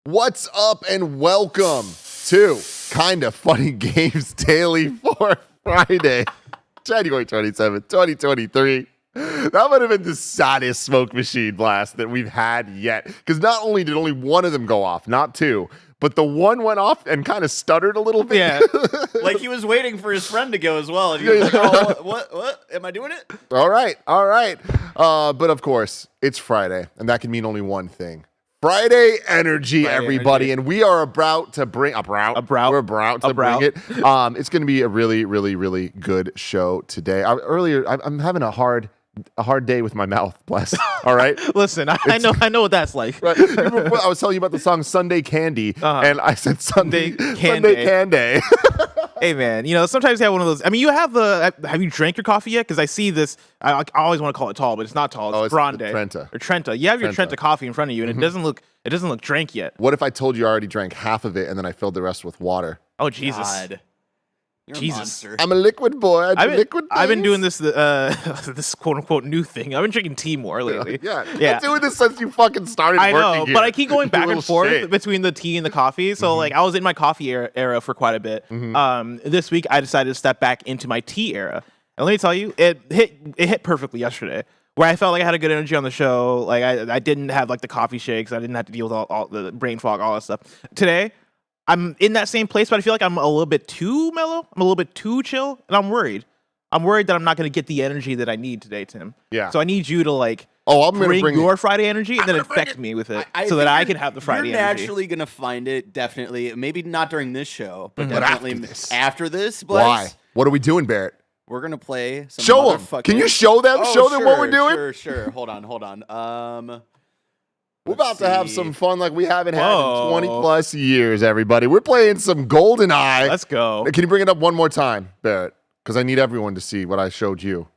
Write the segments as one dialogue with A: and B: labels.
A: What's up and welcome to Kinda Funny Games Daily for Friday, January 27th, 2023. That might have been the saddest smoke machine blast that we've had yet. Because not only did only one of them go off, not two, but the one went off and kind of stuttered a little bit.
B: Yeah, like he was waiting for his friend to go as well. And he was like, oh, what? Am I doing it?
A: All right. But of course, it's Friday, and that can mean only one thing. Friday energy, everybody. And we are about to bring it. It's going to be a really, really, really good show today. I'm having a hard day with my mouth, bless. All right.
B: Listen, I know what that's like.
A: Right. I was telling you about the song Sunday Candy, and I said Sunday Candy.
B: Hey man, sometimes you have one of those. I mean, have you drank your coffee yet? Because I see this. I always want to call it tall, but it's not tall. It's Grande
A: Trenta.
B: Or Trenta. You have your Trenta coffee in front of you, and it doesn't look drank yet.
A: What if I told you I already drank half of it and then I filled the rest with water?
B: Oh Jesus.
C: God. You're
B: Jesus.
C: a monster.
A: I'm a liquid boy. I've
B: been doing this this quote unquote new thing. I've been drinking tea more lately.
A: Yeah. I've been doing this since you fucking started working
B: know,
A: here.
B: but I keep going back and forth
A: shit.
B: between the tea and the coffee. So I was in my coffee era for quite a bit. This week I decided to step back into my tea era. And let me tell you, it hit perfectly yesterday. Where I felt like I had a good energy on the show. Like I didn't have like the coffee shakes. I didn't have to deal with all the brain fog, all that stuff. Today, I'm in that same place, but I feel like I'm a little bit too mellow. I'm a little bit too chill, and I'm worried. I'm worried that I'm not going to get the energy that I need today, Tim.
A: Yeah.
B: So I need you to bring your Friday energy and then infect me with it, so that I can have the Friday
C: you're
B: energy.
C: You're naturally going to find it, definitely. Maybe not during this show, but
A: But
C: definitely after this.
A: Why? What are we doing, Barrett?
C: We're going to play some
A: Show them. Can you show them? Show them what we're doing?
C: Sure. Hold on.
A: We're about to have some fun like we haven't had in 20 plus years, everybody. We're playing some GoldenEye.
B: Let's go.
A: Can you bring it up one more time, Barrett? Because I need everyone to see what I showed you.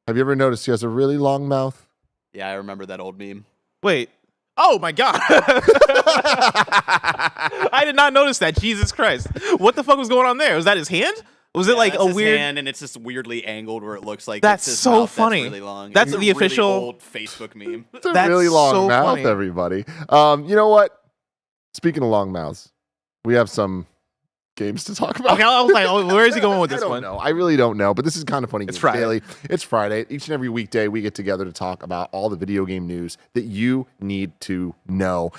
A: Have you ever noticed he has a really long mouth?
C: Yeah, I remember that old meme.
B: Wait. Oh my God. I did not notice that. Jesus Christ. What the fuck was going on there? Was that his hand? Was it like a
C: his
B: weird
C: hand, and it's just weirdly angled where it looks like
B: that's
C: it's his
B: so
C: mouth
B: funny.
C: That's really long.
B: That's
C: it's
B: the
C: a really
B: official
C: old Facebook meme.
A: It's a really long mouth,
B: funny.
A: everybody. You know what? Speaking of long mouths, we have some games to talk about.
B: Okay, I was like, where is he going with this one?
A: I really don't know, but this is kind of funny.
B: It's Friday.
A: Daily. It's Friday. Each and every weekday, we get together to talk about all the video game news that you need to know.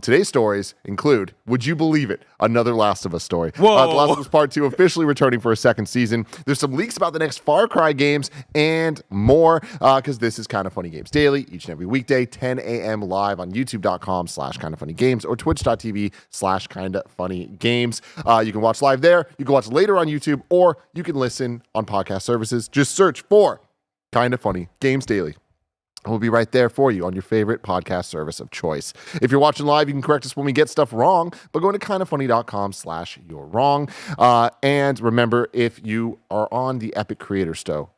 A: Today's stories include, would you believe it, another Last of Us story.
B: Whoa.
A: The Last of Us Part 2 officially returning for a second season. There's some leaks about the next Far Cry games and more, because this is Kinda Funny Games Daily, each and every weekday, 10 a.m. live on youtube.com/kindafunnygames or twitch.tv/kindafunnygames. You can watch live there. You can watch later on YouTube, or you can listen on podcast services. Just search for Kinda Funny Games Daily. And we'll be right there for you on your favorite podcast service of choice. If you're watching live, you can correct us when we get stuff wrong by going to kindafunny.com/you're wrong. And remember, if you are on the Epic Creator Store.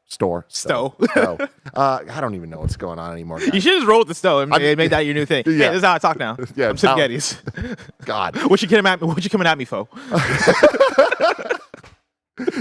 A: I don't even know what's going on anymore, guys.
B: You should just roll with the stow and made that your new thing.
A: Yeah.
B: Hey, this is how I talk now.
A: Yeah,
B: I'm Tim Geddes.
A: God.
B: What you coming at me for?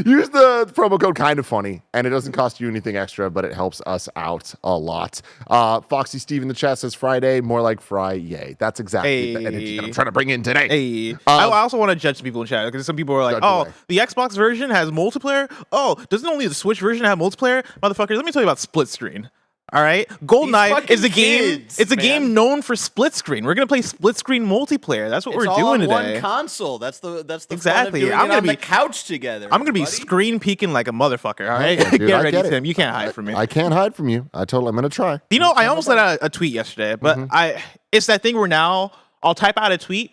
A: Use the promo code KindaFunny, and it doesn't cost you anything extra, but it helps us out a lot. Foxy Steve in the chat says Friday, more like Fry-yay. That's exactly the energy that I'm trying to bring in today.
B: Hey. I also want to judge people in chat, because some people are like, the Xbox version has multiplayer? Oh, doesn't only the Switch version have multiplayer? Motherfuckers, let me tell you about split screen. All right, GoldenEye is a game. It's a game known for split screen. We're gonna play split screen multiplayer. That's what we're doing today.
C: One console. That's the
B: exactly.
C: Fun of doing it on the couch together.
B: I'm gonna be screen peeking like a motherfucker. All right,
A: dude,
B: get ready, Tim. You can't hide from me.
A: I can't hide from you. I'm gonna try.
B: I almost let out a tweet yesterday, but it's that thing where now I'll type out a tweet,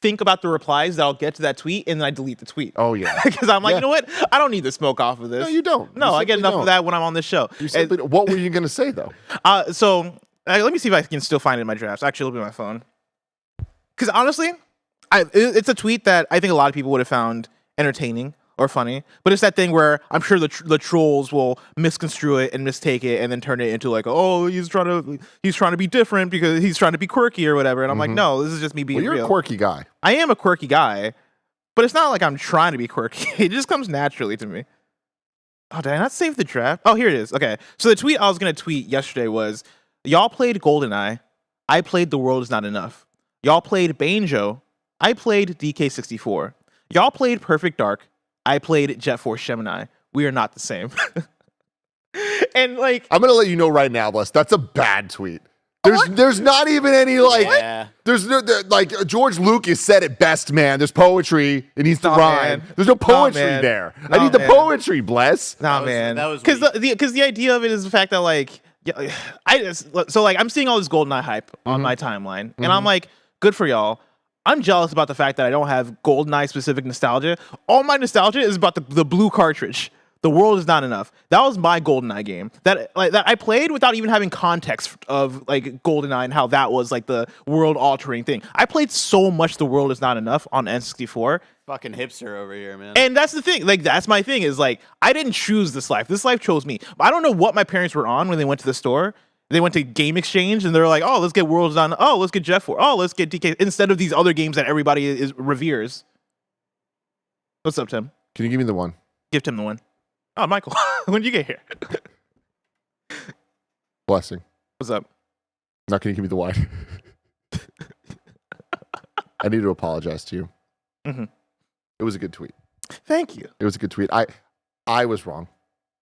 B: think about the replies that I'll get to that tweet, and then I delete the tweet.
A: Oh yeah,
B: because I'm like, you know what? I don't need the smoke off of this.
A: No, you don't.
B: No, I get enough of that when I'm on this show.
A: What were you gonna say though?
B: So let me see if I can still find it in my drafts. Actually, it'll be my phone. Because honestly, it's a tweet that I think a lot of people would have found entertaining or funny, but it's that thing where I'm sure the trolls will misconstrue it and mistake it and then turn it into like, oh, he's trying to be different because he's trying to be quirky or whatever. And I'm like, no, this is just me being real.
A: You're a quirky guy.
B: I am a quirky guy, but it's not like I'm trying to be quirky. It just comes naturally to me. Oh, did I not save the draft? Oh, here it is. Okay. So the tweet I was going to tweet yesterday was, y'all played GoldenEye. I played The World Is Not Enough. Y'all played Banjo. I played DK64. Y'all played Perfect Dark. I played Jet Force Gemini. We are not the same. And like,
A: I'm gonna let you know right now, Les. That's a bad tweet. There's not even any like.
C: Yeah.
A: There's no like George Lucas said it best, man. There's poetry. It needs to
B: Nah,
A: rhyme.
B: man.
A: There's no poetry
B: man.
A: there.
B: Nah,
A: I need the
B: man.
A: poetry, bless.
B: nah,
C: was-
B: man.
C: that was
B: Because the idea of it is the fact that like, yeah, I'm seeing all this GoldenEye hype on my timeline, and I'm like, good for y'all. I'm jealous about the fact that I don't have GoldenEye specific nostalgia. All my nostalgia is about the blue cartridge. The World Is Not Enough. That was my GoldenEye game that I played without even having context of like GoldenEye and how that was like the world altering thing. I played so much The World Is Not Enough on N64.
C: Fucking hipster over here, man.
B: And that's the thing. Like, that's my thing is like, I didn't choose this life. This life chose me. I don't know what my parents were on when they went to the store. They went to Game Exchange and they're like, oh, let's get Worlds Not. Oh, let's get Jet Force. Oh, let's get DK instead of these other games that everybody reveres. What's up, Tim?
A: Can you give me the one?
B: Give Tim the one. Oh, Michael, when did you get here?
A: Blessing.
B: What's up?
A: Now, can you give me the wine? I need to apologize to you.
B: Mhm.
A: It was a good tweet.
B: Thank you.
A: It was a good tweet. I was wrong.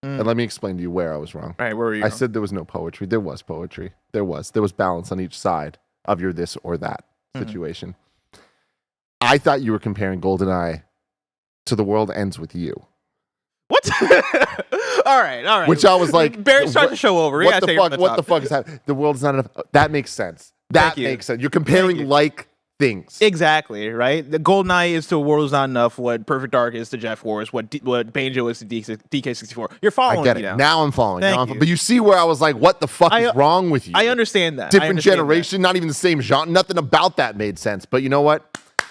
A: And let me explain to you where I was wrong.
B: All right, where were you?
A: I said there was no poetry. There was poetry. There was balance on each side of your this or that situation. I thought you were comparing GoldenEye to The World Ends With You.
B: What? all right.
A: Which I was like,
B: Barry started the show over.
A: What the fuck is happening? The world is not enough. That makes sense. That makes sense. You're comparing like things.
B: Exactly, right? The GoldenEye is to World Is Not Enough what Perfect Dark is to Jet Force, what Banjo is to DK64. You're following
A: I get
B: me
A: it.
B: now.
A: Now I'm following.
B: Thank you.
A: But you see where I was like, what the fuck is wrong with you?
B: I understand that.
A: Different generation, not even the same genre. Nothing about that made sense. But you know what?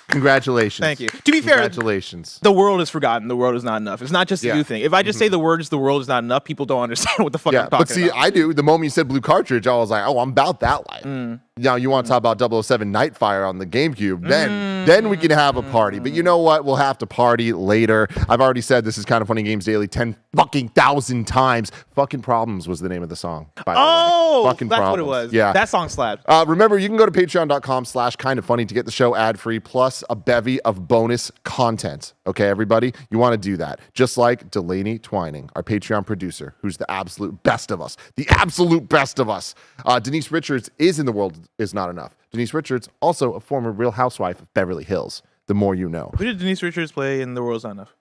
A: Congratulations.
B: Thank you. To be fair,
A: congratulations.
B: the world is forgotten. The world is not enough. It's not just a
A: Yeah.
B: you thing. If I just say the words "the world is not enough," people don't understand what the fuck I'm talking
A: but see,
B: about.
A: I do. The moment you said blue cartridge, I was like, oh, I'm about that life. Now, you want to talk about 007 Nightfire on the GameCube, then we can have a party. But you know what? We'll have to party later. I've already said this is Kind of Funny Games Daily 10,000 times. Fucking Problems was the name of the song, by the way. Fucking
B: that's
A: Problems.
B: what it was.
A: Yeah.
B: That song slapped.
A: Remember, you can go to patreon.com/kindoffunny to get the show ad-free plus a bevy of bonus content. Okay, everybody? You want to do that. Just like Delaney Twining, our Patreon producer, who's the absolute best of us. The absolute best of us. Denise Richards is in The World Is Not Enough. Denise Richards, also a former Real Housewife of Beverly Hills. The more you know.
B: Who did Denise Richards play in The World's Not Enough?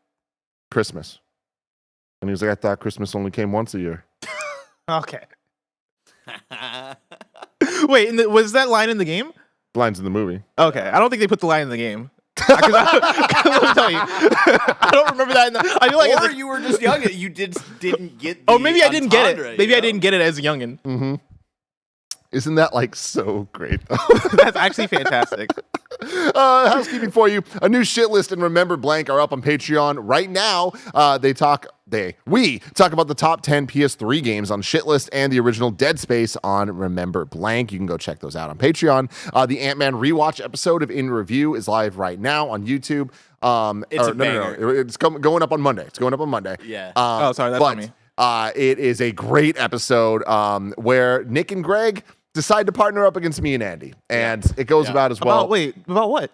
A: Christmas. And he was like, I thought Christmas only came once a year.
B: Okay. Wait, was that line in the game?
A: Lines in the movie.
B: Okay, I don't think they put the line in the game. Let me tell you, I don't remember that. I feel like
C: Or you were just young. You didn't get.
B: Oh, maybe I didn't get
C: entendre,
B: it. Maybe
C: you
B: I
C: know?
B: didn't get it as a youngin.
A: Isn't that like so great though?
B: That's actually fantastic.
A: Housekeeping for you. A new shit list and Remember Blank are up on Patreon right now. We talk about the top 10 PS3 games on Shitlist and the original Dead Space on Remember Blank. You can go check those out on Patreon. The Ant Man Rewatch episode of In Review is live right now on YouTube.
C: It's a banger.
A: No. It's going up on Monday. It's going up on Monday.
C: Yeah.
B: Oh, sorry, that's on me.
A: It is a great episode where Nick and Greg decide to partner up against me and Andy. And it goes about as well.
B: About what?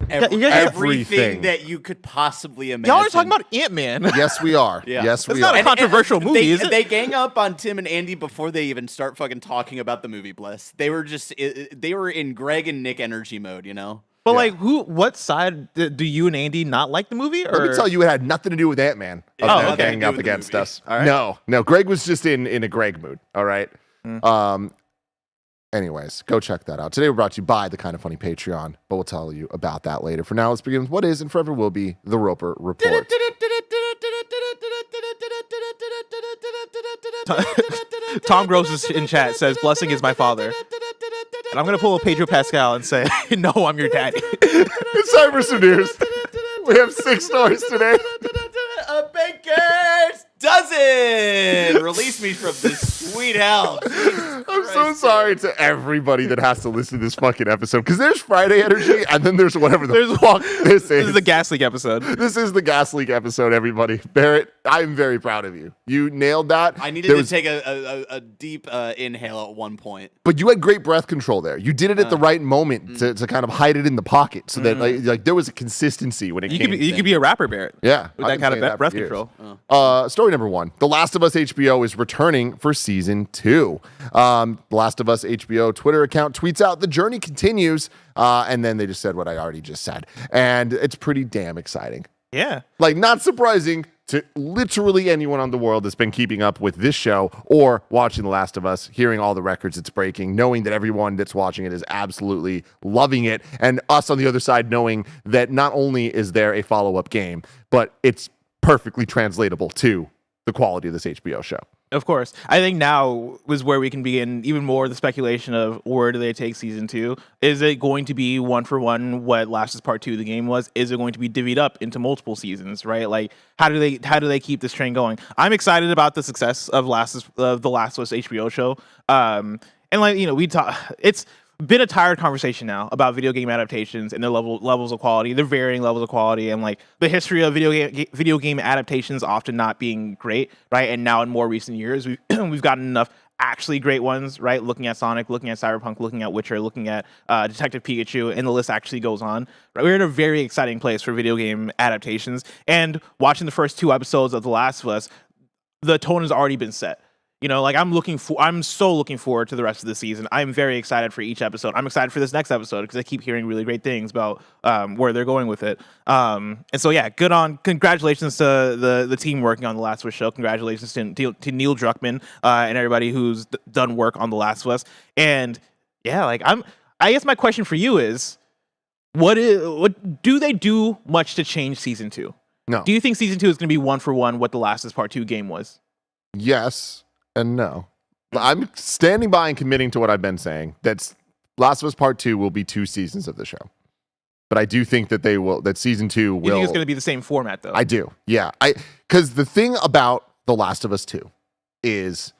C: Everything
A: everything.
C: that you could possibly imagine.
B: Y'all are talking about Ant Man.
A: Yes, we are.
C: Yeah.
A: Yes,
B: That's
A: we
B: not
A: are.
B: a controversial movie,
C: they,
B: is it?
C: They gang up on Tim and Andy before they even start fucking talking about the movie. Bless. They were in Greg and Nick energy mode. You know.
B: But
A: Yeah.
B: like, what side do you and Andy not like the movie? Or
A: Let me tell you, it had nothing to do with Ant Man.
C: Oh, okay.
A: Gang up
C: Do with the
A: against
C: movie.
A: us.
B: All right.
A: No. Greg was just in a Greg mood. All right. Anyways, go check that out. Today we're brought to you by the Kind of Funny Patreon, but we'll tell you about that later. For now, let's begin with what is and forever will be the Roper Report.
B: Tom Gross in chat says, "Blessing is my father." And I'm gonna pull a Pedro Pascal and say, "No, I'm your daddy."
A: It's time for some news. We have 6 stories today.
C: A baker's dozen. Release me from this sweet hell. Jesus
A: I'm
C: Christ.
A: so sorry to everybody that has to listen to this fucking episode because there's Friday energy and then there's whatever the fuck this is.
B: This is the gas leak episode.
A: This is the gas leak episode, everybody. Barrett, I'm very proud of you. You nailed that.
C: I needed to take a deep inhale at one point.
A: But you had great breath control there. You did it at the right moment to kind of hide it in the pocket so that like there was a consistency when it came.
B: You could be a rapper, Barrett.
A: Yeah.
B: With that kind of breath control.
A: Story number 1. The Last of Us HBO is returning for season 2. The Last of Us HBO Twitter account tweets out the journey continues. And then they just said what I already just said. And it's pretty damn exciting.
B: Yeah.
A: Like, not surprising to literally anyone on the world that's been keeping up with this show or watching The Last of Us, hearing all the records it's breaking, knowing that everyone that's watching it is absolutely loving it, and us on the other side knowing that not only is there a follow-up game, but it's perfectly translatable to the quality of this HBO show.
B: Of course. I think now is where we can begin even more the speculation of where do they take season 2? Is it going to be one for one what Last of Us Part 2 of the game was? Is it going to be divvied up into multiple seasons, right? Like how do they keep this train going? I'm excited about the success of the Last of Us HBO show. And like, you know, it's been a tired conversation now about video game adaptations and their levels of quality, their varying levels of quality, and like the history of video game adaptations often not being great, right? And now in more recent years, we've gotten enough actually great ones, right? Looking at Sonic, looking at Cyberpunk, looking at Witcher, looking at Detective Pikachu, and the list actually goes on. Right? We're in a very exciting place for video game adaptations, and watching the first 2 episodes of The Last of Us, the tone has already been set. You know, like I'm so looking forward to the rest of the season. I'm very excited for each episode. I'm excited for this next episode because I keep hearing really great things about where they're going with it. And so, yeah, congratulations to the team working on The Last of Us show. Congratulations to Neil Druckmann and everybody who's done work on The Last of Us. And yeah, like I guess my question for you is, what do they do much to change season 2?
A: No.
B: Do you think season 2 is going to be one for one what the Last of Us Part 2 game was?
A: Yes. And no. I'm standing by and committing to what I've been saying. That's Last of Us Part 2 will be 2 seasons of the show. But I do think that that season 2 will.
B: You think it's going to be the same format, though?
A: I do. Yeah. Because the thing about The Last of Us 2 is,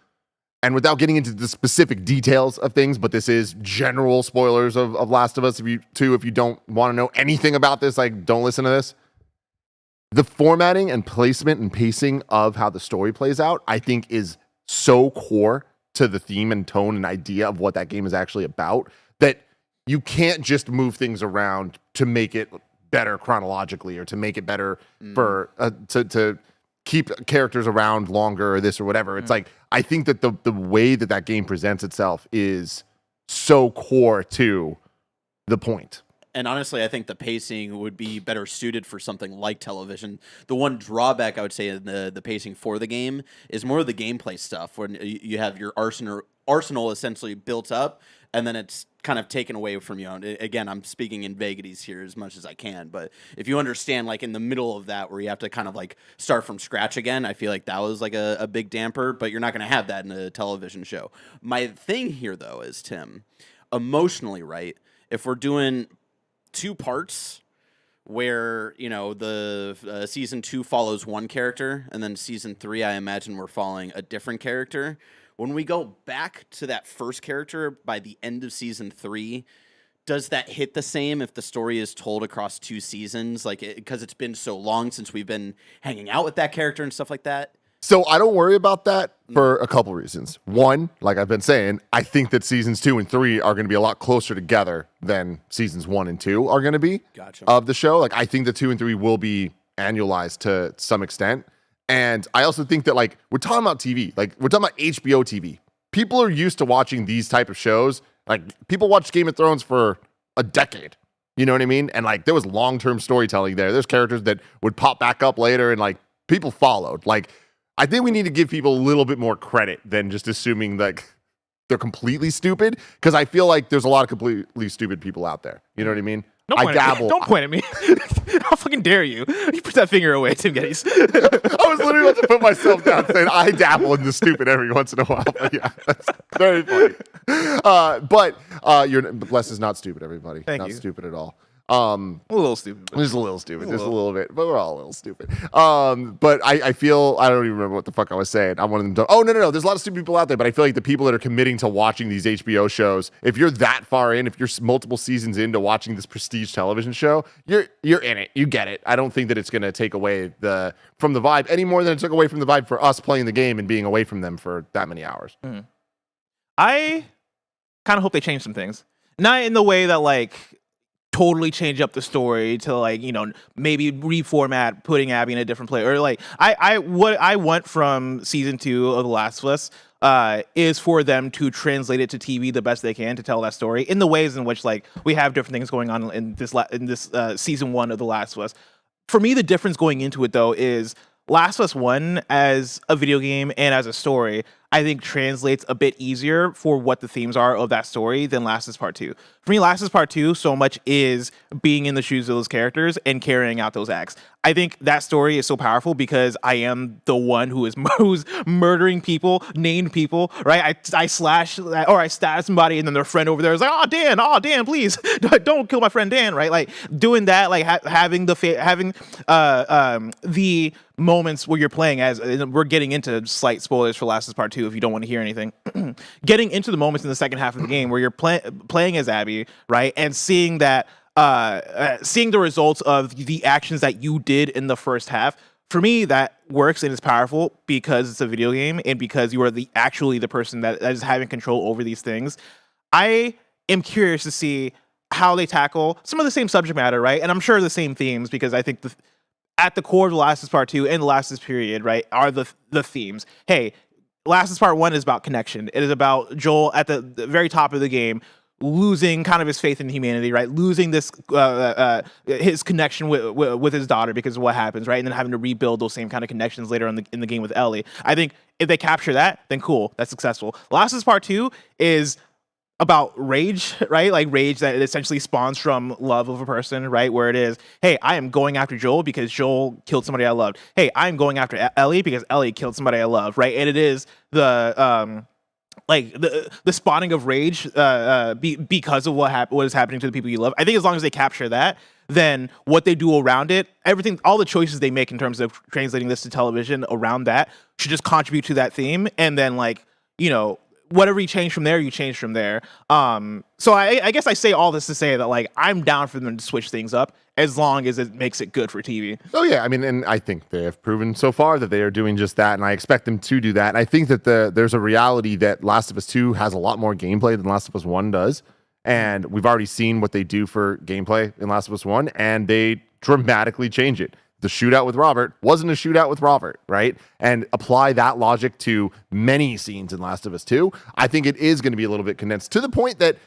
A: and without getting into the specific details of things, but this is general spoilers of Last of Us. If you don't want to know anything about this, like, don't listen to this. The formatting and placement and pacing of how the story plays out, I think, is so core to the theme and tone and idea of what that game is actually about that you can't just move things around to make it better chronologically or to make it better for to keep characters around longer or this or whatever. It's like, I think that the way that game presents itself is so core to the point.
C: And honestly, I think the pacing would be better suited for something like television. The one drawback I would say in the pacing for the game is more of the gameplay stuff, when you have your arsenal essentially built up, and then it's kind of taken away from you. And again, I'm speaking in vagaries here as much as I can, but if you understand, like in the middle of that where you have to kind of like start from scratch again, I feel like that was like a big damper, but you're not going to have that in a television show. My thing here, though, is, Tim, emotionally, right? If we're doing 2 parts where, you know, the season 2 follows one character and then season 3, I imagine we're following a different character. When we go back to that first character by the end of season 3, does that hit the same if the story is told across 2 seasons? Like, because it's been so long since we've been hanging out with that character and stuff like that?
A: So I don't worry about that for a couple reasons. One, like I've been saying, I think that seasons 2 and 3 are going to be a lot closer together than seasons 1 and 2 are going to be of the show. Like, I think that 2 and 3 will be annualized to some extent. And I also think that, like, we're talking about TV. Like, we're talking about HBO TV. People are used to watching these type of shows. Like, people watched Game of Thrones for a decade. You know what I mean? And, like, there was long-term storytelling there. There's characters that would pop back up later, and, like, people followed. Like, I think we need to give people a little bit more credit than just assuming like they're completely stupid, because I feel like there's a lot of completely stupid people out there. You know what I mean?
B: Don't point at me. How fucking dare you? You put that finger away, Tim Geddes.
A: I was literally about to put myself down saying I dabble in the stupid every once in a while. But yeah, that's very funny. But Les is not stupid, everybody.
B: Thank
A: not
B: you.
A: stupid at all.
B: A little stupid.
A: Just a little stupid, just a little bit, but we're all a little stupid. But I feel, I don't even remember what the fuck I was saying. I'm one of them. Oh, no. There's a lot of stupid people out there, but I feel like the people that are committing to watching these HBO shows, if you're that far in, if you're multiple seasons into watching this prestige television show, you're in it. You get it. I don't think that it's going to take away from the vibe any more than it took away from the vibe for us playing the game and being away from them for that many hours.
B: I kind of hope they change some things. Not in the way that, like, totally change up the story to, like, you know, maybe reformat putting Abby in a different place, or like what I want from season 2 of The Last of Us is for them to translate it to TV the best they can to tell that story in the ways in which, like, we have different things going on in this season 1 of The Last of Us. For me, the difference going into it though is Last of Us 1 as a video game and as a story, I think translates a bit easier for what the themes are of that story than Last of Us Part 2. For me, Last of Us Part 2 so much is being in the shoes of those characters and carrying out those acts. I think that story is so powerful because I am the one who's murdering people, named people, right? I slash or I stab somebody and then their friend over there is like, oh Dan, please don't kill my friend Dan, right? Like doing that, like having the moments where you're playing as, we're getting into slight spoilers for Last of Us Part 2 if you don't want to hear anything. Getting into the moments in the second half of the game where you're playing as Abby, right? And seeing that, seeing the results of the actions that you did in the first half, for me, that works and is powerful because it's a video game and because you are actually the person that is having control over these things. I am curious to see how they tackle some of the same subject matter, right? And I'm sure the same themes, because I think at the core of The Last of Us Part 2 and The Last of Us period, right, are the themes. Hey, Last of Us Part 1 is about connection. It is about Joel at the very top of the game losing kind of his faith in humanity, right? Losing this his connection with his daughter because of what happens, right? And then having to rebuild those same kind of connections later on in the game with Ellie. I think if they capture that, then cool, that's successful. Last of Us Part 2 is about rage, right? Like rage that essentially spawns from love of a person, right? Where it is, hey, I am going after Joel because Joel killed somebody I loved. Hey, I'm going after Ellie because Ellie killed somebody I love, right? And it is the spawning of rage because of what is happening to the people you love. I think as long as they capture that, then what they do around it, everything, all the choices they make in terms of translating this to television around that should just contribute to that theme. And then, like, you know, whatever you change from there, you change from there. So I guess I say all this to say that, like, I'm down for them to switch things up as long as it makes it good for TV.
A: Oh yeah, I mean, and I think they have proven so far that they are doing just that, and I expect them to do that. And I think that there's a reality that Last of Us 2 has a lot more gameplay than Last of Us 1 does, and we've already seen what they do for gameplay in Last of Us 1, and they dramatically change it. The shootout with Robert wasn't a shootout with Robert, right? And apply that logic to many scenes in Last of Us 2. I think it is going to be a little bit condensed to the point that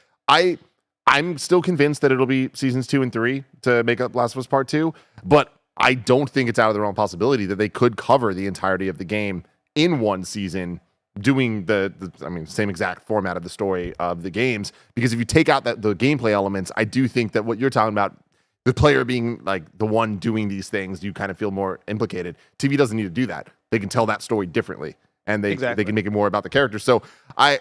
A: I'm still convinced that it'll be seasons 2 and 3 to make up Last of Us Part 2, but I don't think it's out of the realm possibility that they could cover the entirety of the game in one season, doing the same exact format of the story of the games. Because if you take out the gameplay elements, I do think that what you're talking about, the player being like the one doing these things, you kind of feel more implicated. TV doesn't need to do that. They can tell that story differently, and they can make it more about the character. So I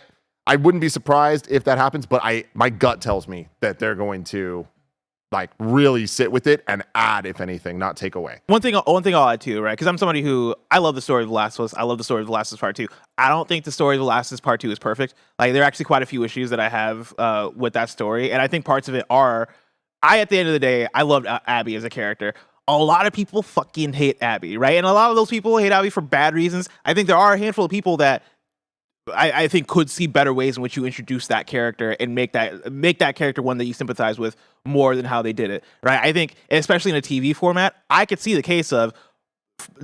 A: wouldn't be surprised if that happens, but my gut tells me that they're going to, like, really sit with it and add, if anything, not take away.
B: One thing I'll add too, right? Because I'm somebody who, I love the story of The Last of Us. I love the story of The Last of Us Part 2. I don't think the story of The Last of Us Part 2 is perfect. Like, there are actually quite a few issues that I have with that story, and I think parts of it are, at the end of the day, I loved Abby as a character. A lot of people fucking hate Abby, right? And a lot of those people hate Abby for bad reasons. I think there are a handful of people that I think could see better ways in which you introduce that character and make that character one that you sympathize with more than how they did it, right? I think, especially in a TV format, I could see the case of,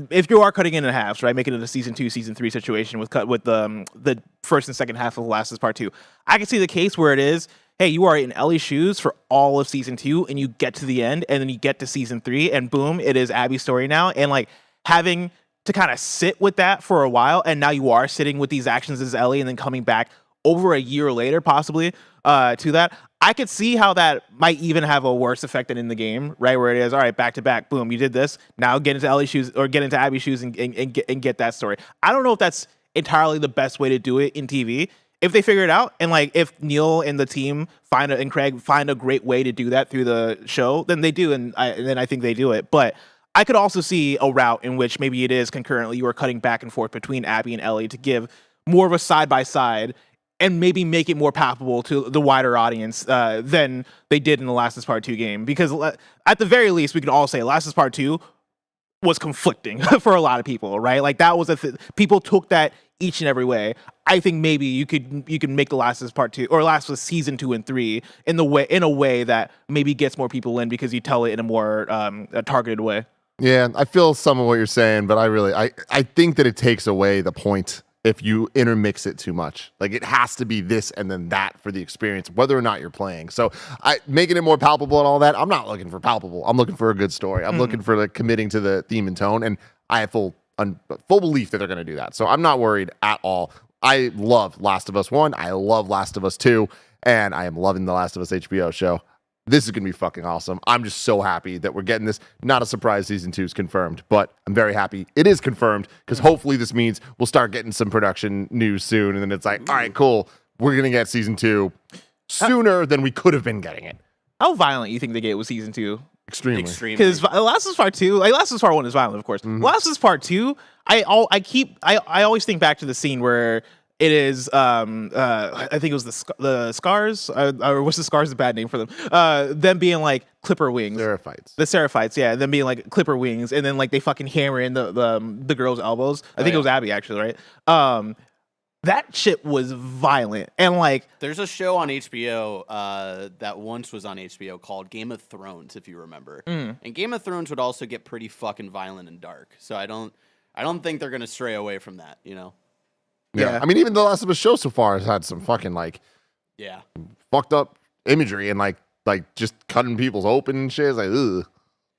B: if you are cutting it in halves, right, making it a season 2, season 3 situation with the first and second half of Last of Us Part 2, I could see the case where it is, hey, you are in Ellie's shoes for all of season 2, and you get to the end, and then you get to season 3, and boom, it is Abby's story now. And, like, having to kind of sit with that for a while, and now you are sitting with these actions as Ellie, and then coming back over a year later, possibly, to that. I could see how that might even have a worse effect than in the game, right? Where it is, all right, back to back, boom, you did this, now get into Ellie's shoes, or get into Abby's shoes and get that story. I don't know if that's entirely the best way to do it in TV. if they figure it out, and like if Neil and the team and Craig find a great way to do that through the show, then they do, and then I think they do it. But I could also see a route in which maybe it is concurrently you are cutting back and forth between Abby and Ellie to give more of a side by side and maybe make it more palpable to the wider audience than they did in the Last of Us Part 2 game. Because at the very least, we can all say Last of Us Part 2 was conflicting for a lot of people, right? Like that was people took that each and every way. I think maybe you could make the Last of Us Part 2 or Last of Us Season 2 and 3 in a way that maybe gets more people in because you tell it in a more targeted way.
A: Yeah, I feel some of what you're saying, but I think that it takes away the point if you intermix it too much. Like it has to be this and then that for the experience, whether or not you're playing. So making it more palpable and all that, I'm not looking for palpable. I'm looking for a good story. I'm looking for like committing to the theme and tone, and I have full belief that they're going to do that. So I'm not worried at all. I love Last of Us 1. I love Last of Us 2, and I am loving the Last of Us HBO show. This is going to be fucking awesome. I'm just so happy that we're getting this. Not a surprise season 2 is confirmed, but I'm very happy it is confirmed because hopefully this means we'll start getting some production news soon. And then it's like, all right, cool. We're going to get season 2 sooner than we could have been getting it.
B: How violent you think they get with season 2?
A: Extremely.
B: Because Last of Us Part 2, like Last of Us Part 1 is violent, of course. Last of Us Part 2, I always think back to the scene where it is, I think it was the Scars, or what's the Scars, a bad name for them? Them being like Clipper wings.
A: Seraphites.
B: The Seraphites, yeah. Them being like Clipper wings, and then like they fucking hammer in the girl's elbows. I think it was Abby, actually, right? That shit was violent. And like,
C: there's a show on HBO that once was on HBO called Game of Thrones, if you remember. And Game of Thrones would also get pretty fucking violent and dark. So I don't think they're gonna stray away from that, you know?
A: Yeah. I mean, even the Last of Us show so far has had some fucking like fucked up imagery and like just cutting people's open and shit. It's like, ugh.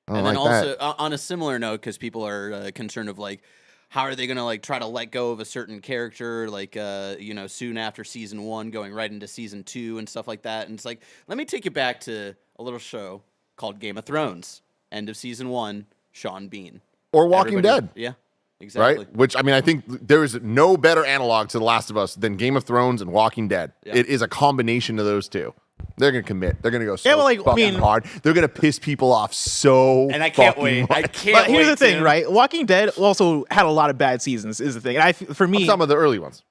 C: And then also on a similar note, because people are concerned of like, how are they gonna like try to let go of a certain character, like soon after season 1, going right into season 2 and stuff like that. And it's like, let me take you back to a little show called Game of Thrones. End of season 1, Sean Bean.
A: Or Walking Dead.
C: Yeah. Exactly.
A: Right? Which, I mean, I think there is no better analog to The Last of Us than Game of Thrones and Walking Dead. Yeah. It is a combination of those two. They're going to commit. They're going to go fucking hard. They're going to piss people off so
C: And I can't wait.
A: Hard.
C: I can't
B: But here's the thing, right? Walking Dead also had a lot of bad seasons, is the thing. And for me...
A: Some of the early ones.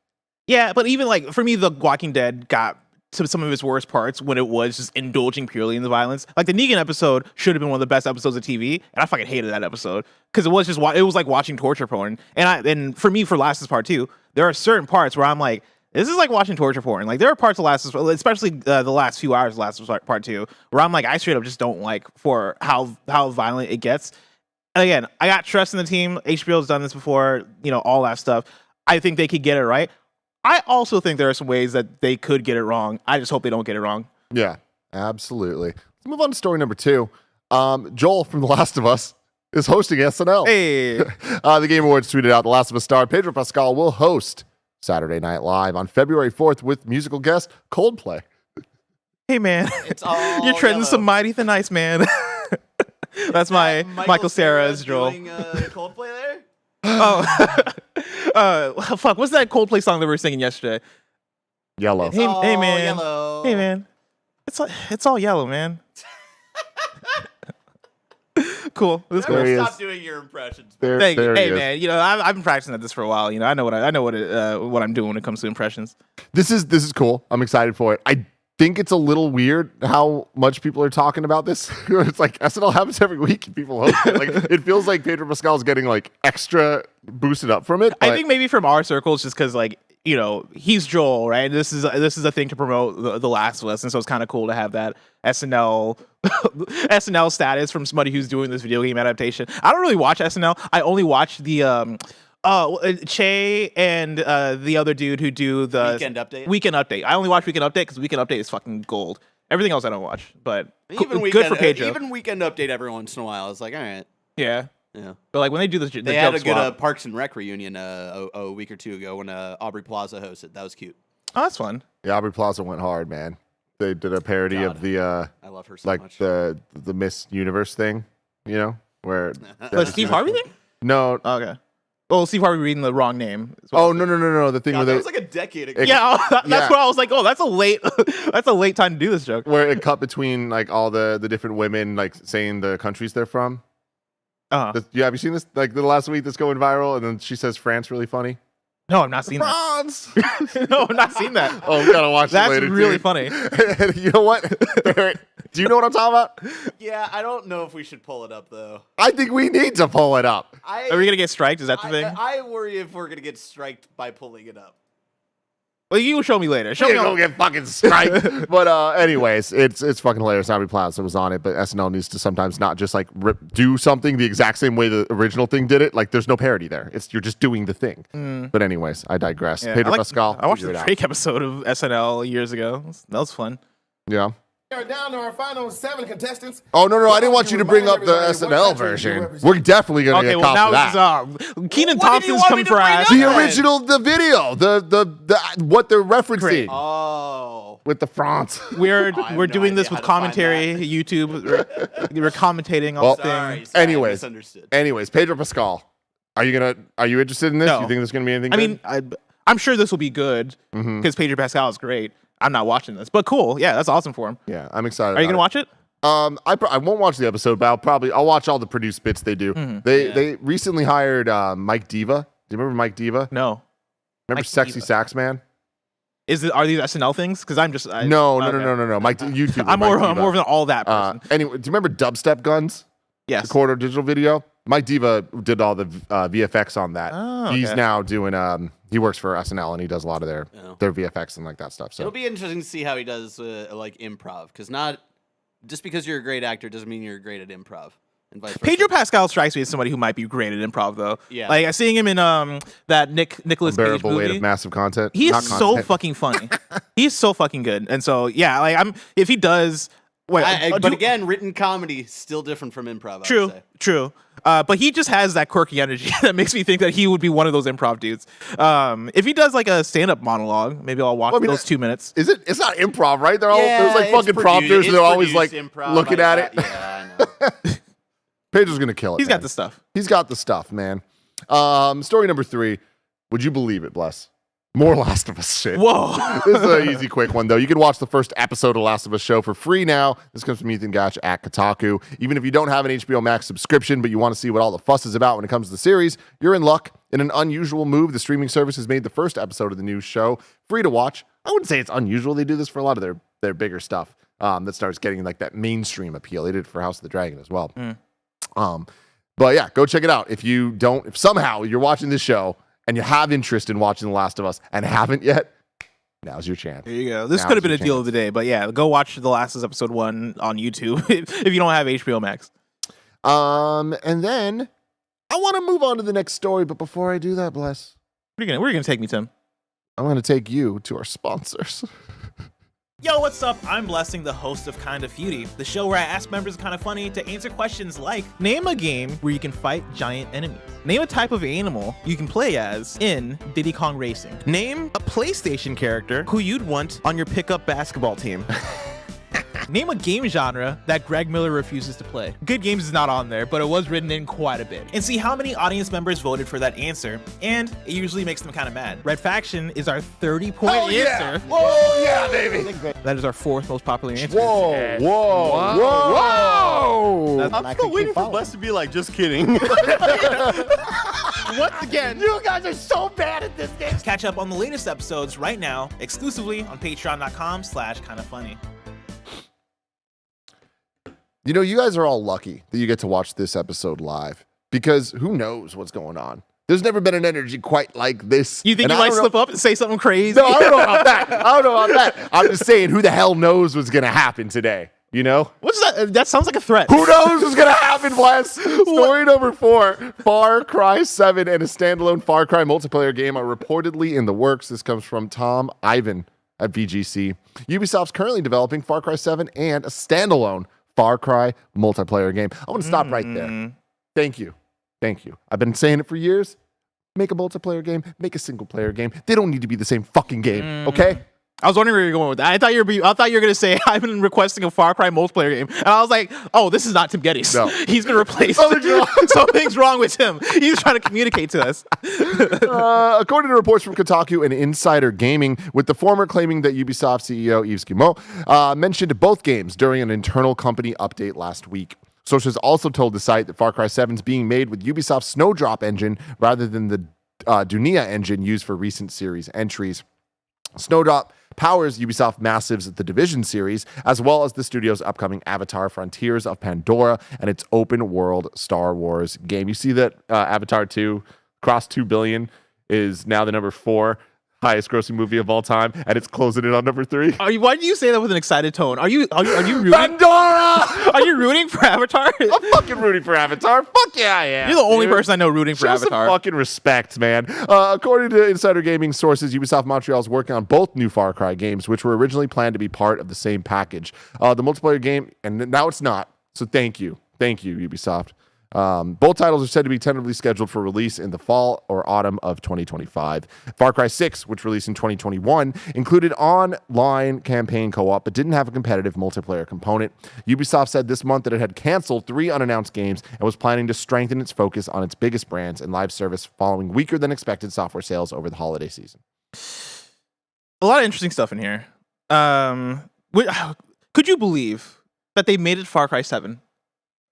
B: Yeah, but even like, for me, The Walking Dead got to some of its worst parts when it was just indulging purely in the violence. Like the Negan episode should have been one of the best episodes of TV, and I fucking hated that episode because it was like watching torture porn. And for me, for Last of Us Part 2, there are certain parts where I'm like, this is like watching torture porn. Like there are parts of Last of Us, especially the last few hours of Last of Us Part 2, where I'm like, I straight up just don't like for how violent it gets. And again, I got trust in the team. HBO's done this before, all that stuff. I think they could get it right. I also think there are some ways that they could get it wrong. I just hope they don't get it wrong.
A: Yeah, absolutely. Let's move on to story number 2. Joel from The Last of Us is hosting SNL.
B: Hey.
A: The Game Awards tweeted out The Last of Us star Pedro Pascal will host Saturday Night Live on February 4th with musical guest Coldplay.
B: Hey, man.
C: It's all
B: You're treading some mighty thin ice, man. That's my Michael Cera's Joel.
C: Doing Coldplay there?
B: Oh, fuck! What's that Coldplay song that we were singing yesterday?
A: Yellow.
B: Hey, man.
C: Yellow.
B: Hey, man. It's all yellow, man. Cool. That's cool.
C: Never stop doing your impressions.
B: Thank you. Hey, man. I've been practicing at this for a while. I know what I'm doing when it comes to impressions.
A: This is cool. I'm excited for it. I think it's a little weird how much people are talking about this. It's like SNL happens every week and people host it. Like it feels like Pedro Pascal's getting like extra boosted up from it.
B: I think maybe from our circles, just because like he's Joel, right? This is a thing to promote the Last of Us, and so it's kind of cool to have that SNL status from somebody who's doing this video game adaptation. I don't really watch SNL. I only watch the Che and the other dude who do the Weekend Update. I only watch Weekend Update because Weekend Update is fucking gold. Everything else I don't watch, but good for Pedro.
C: Even Weekend Update every once in a while. It's like, all right.
B: Yeah.
C: Yeah.
B: But like when they do this,
C: they had a good Parks and Rec reunion a week or two ago when Aubrey Plaza hosted. That was cute.
B: Oh, that's fun.
A: Yeah, Aubrey Plaza went hard, man. They did a parody of the
C: I love her so much.
A: the Miss Universe thing, where
B: the Steve Harvey thing?
A: No.
B: Okay. Well, see, probably reading the wrong name.
A: Oh no! The thing
C: God,
A: where
C: that
A: they,
C: was like a decade ago.
B: Yeah, that's
A: Yeah.
B: what I was like. Oh, that's a late, that's a late time to do this joke.
A: where it cut between like all the different women like saying the countries they're from. Have you seen this? Like the last week that's going viral, and then she says France really funny.
B: No, I've not seen that.
A: France.
B: No, I've not seen that.
A: Oh, we gotta watch
B: That's
A: it later.
B: really
A: dude.
B: funny.
A: And you know what? Barrett, do you know what I'm talking about?
C: Yeah, I don't know if we should pull it up though.
A: I think we need to pull it up.
B: Are we gonna get striked? Is that the thing?
C: I worry if we're gonna get striked by pulling it up.
B: Well, you will show me later. Show
A: We're
B: me.
A: gonna get fucking striked. But anyways, it's fucking hilarious. Nobby Plaza was on it, but SNL needs to sometimes not just like do something the exact same way the original thing did it. Like there's no parody there. You're just doing the thing. But anyways, I digress.
B: Yeah,
A: Pedro Pascal.
B: I watched
A: figure
B: the
A: it out.
B: Drake episode of SNL years ago. That was fun.
A: Yeah.
D: We're down to our final 7 contestants.
A: Oh no, I didn't want you to bring up the SNL version. We're definitely gonna
B: Okay,
A: get
B: well
A: caught
B: now
A: for that.
B: this is Keenan
C: What did you
B: Thompson's
C: want me
B: coming
C: to
B: for
C: bring
B: ass.
C: up?
A: The original, the video, the what they're referencing
C: Oh.
A: with the France.
B: We're
C: have
B: we're
C: no
B: doing this
C: idea
B: with
C: how to find
B: commentary, YouTube. We're commentating on
A: Well,
B: the thing.
C: Sorry, sorry, I
A: Anyways.
C: misunderstood.
A: Anyways, Pedro Pascal, are you interested in this?
B: No.
A: You think there's gonna be anything?
B: I
A: good?
B: mean, I'm sure this will be good because Pedro Pascal is great. I'm not watching this, but cool. Yeah, that's awesome for him.
A: yeah, I'm excited.
B: Are you gonna watch it?
A: I won't watch the episode, but I'll watch all the produced bits they do. They recently hired Mike Diva. Do you remember Mike Diva?
B: No.
A: Remember
B: Mike
A: Sexy
B: Diva.
A: Sax Man?
B: Are these SNL things? Because I'm just
A: No. Mike,
B: Okay.
A: YouTube.
B: I'm more of an all that person.
A: Anyway, do you remember Dubstep Guns?
B: Yes.
A: The quarter digital video. Mike Diva did all the VFX on that.
B: Oh,
A: He's
B: okay.
A: now doing. He works for SNL and he does a lot of their VFX and like that stuff. So
C: It'll be interesting to see how he does like improv, because not just because you're a great actor doesn't mean you're great at improv, and vice versa.
B: Pedro Pascal strikes me as somebody who might be great at improv, though.
C: Yeah.
B: Like I seeing him in that Nicolas Cage
A: unbearable weight
B: movie.
A: of massive content.
B: He
A: Not
B: is so
A: content.
B: fucking funny. He's so fucking good, and so yeah, like if he does. Wait,
C: But again, written comedy still different from improv. I would
B: True,
C: say.
B: true. But he just has that quirky energy that makes me think that he would be one of those improv dudes. If he does like a stand-up monologue, maybe I'll watch those 2 minutes.
A: Is it? It's not improv, right? They're all
C: Yeah,
A: there's like
C: it's
A: fucking
C: produ-
A: prompters.
C: it's
A: And they're always like
C: produced improv,
A: looking at it.
C: Yeah, I know.
A: Pedro's gonna kill it.
B: He's got
A: man.
B: the stuff.
A: He's got the stuff, man. Story number 3. Would you believe it, Bless? More Last of Us shit.
B: Whoa.
A: This is an easy, quick one, though. You can watch the first episode of Last of Us show for free now. This comes from Ethan Gash at Kotaku. Even if you don't have an HBO Max subscription, but you want to see what all the fuss is about when it comes to the series, you're in luck. In an unusual move, the streaming service has made the first episode of the new show free to watch. I wouldn't say it's unusual. They do this for a lot of their bigger stuff that starts getting like that mainstream appeal. They did it for House of the Dragon as well. But yeah, go check it out. If somehow you're watching this show and you have interest in watching The Last of Us and haven't yet, now's your chance.
B: There you go. This
A: Now's
B: could have been a
A: your
B: deal
A: chance.
B: of the day, but yeah, go watch The Last of Us episode 1 on YouTube if you don't have HBO Max.
A: And then I want to move on to the next story, but before I do that, Bless,
B: Where are you gonna take me, Tim?
A: I'm going to take you to our sponsors.
B: Yo, what's up? I'm Blessing, the host of KindaFunny, the show where I ask members of KindaFunny to answer questions like, name a game where you can fight giant enemies. Name a type of animal you can play as in Diddy Kong Racing. Name a PlayStation character who you'd want on your pickup basketball team. Name a game genre that Greg Miller refuses to play. Good Games is not on there, but it was written in quite a bit. And see how many audience members voted for that answer, and it usually makes them kind of mad. Red Faction is our 30-point answer.
A: Oh, yeah, baby.
B: That is our 4th most popular answer.
A: Whoa.
C: I'm still waiting for Bless to be like, just kidding.
B: Once again,
A: You guys are so bad at this game.
B: catch up on the latest episodes right now, exclusively on patreon.com/kindafunny.
A: You know, you guys are all lucky that you get to watch this episode live because who knows what's going on. There's never been an energy quite like this.
B: You think
A: And
B: you
A: I
B: might
A: don't know-
B: slip up and say something crazy?
A: No, I don't know about that. I'm just saying, who the hell knows what's going to happen today? You know?
B: What's that? That sounds like a threat.
A: Who knows what's going to happen, Bless? Story number 4, Far Cry 7 and a standalone Far Cry multiplayer game are reportedly in the works. This comes from Tom Ivan at VGC. Ubisoft's currently developing Far Cry 7 and a standalone Far Cry multiplayer game. I want to stop right there. Thank you. I've been saying it for years. Make a multiplayer game, make a single player game. They don't need to be the same fucking game, okay?
B: I was wondering where you're going with that. I thought you were gonna say I've been requesting a Far Cry multiplayer game, and I was like, oh, this is not Tim Geddes.
A: No.
B: He's been replaced. Something's wrong with him. He's trying to communicate to us.
A: According to reports from Kotaku and Insider Gaming, with the former claiming that Ubisoft CEO Yves Guillemot mentioned both games during an internal company update last week. Sources also told the site that Far Cry 7 is being made with Ubisoft's Snowdrop engine rather than the Dunia engine used for recent series entries. Snowdrop powers Ubisoft Massive's The Division series, as well as the studio's upcoming Avatar Frontiers of Pandora and its open-world Star Wars game. You see that Avatar 2 crossed 2 billion, is now the number 4 highest grossing movie of all time, and it's closing in on number 3.
B: Why do you say that with an excited tone? Are you rooting?
A: Pandora!
B: Are you rooting for Avatar?
A: I'm fucking rooting for Avatar. Fuck yeah, I am.
B: You're the only
A: dude.
B: person I know rooting for
A: Show
B: Avatar.
A: some fucking respect, man. According to Insider Gaming sources, Ubisoft Montreal is working on both new Far Cry games, which were originally planned to be part of the same package. The multiplayer game, and now it's not. So thank you, Ubisoft. Both titles are said to be tentatively scheduled for release in the fall or autumn of 2025. Far Cry 6, which released in 2021, included online campaign co-op, but didn't have a competitive multiplayer component. Ubisoft said this month that it had canceled 3 unannounced games and was planning to strengthen its focus on its biggest brands and live service following weaker than expected software sales over the holiday season.
B: A lot of interesting stuff in here. Could you believe that they made it Far Cry 7?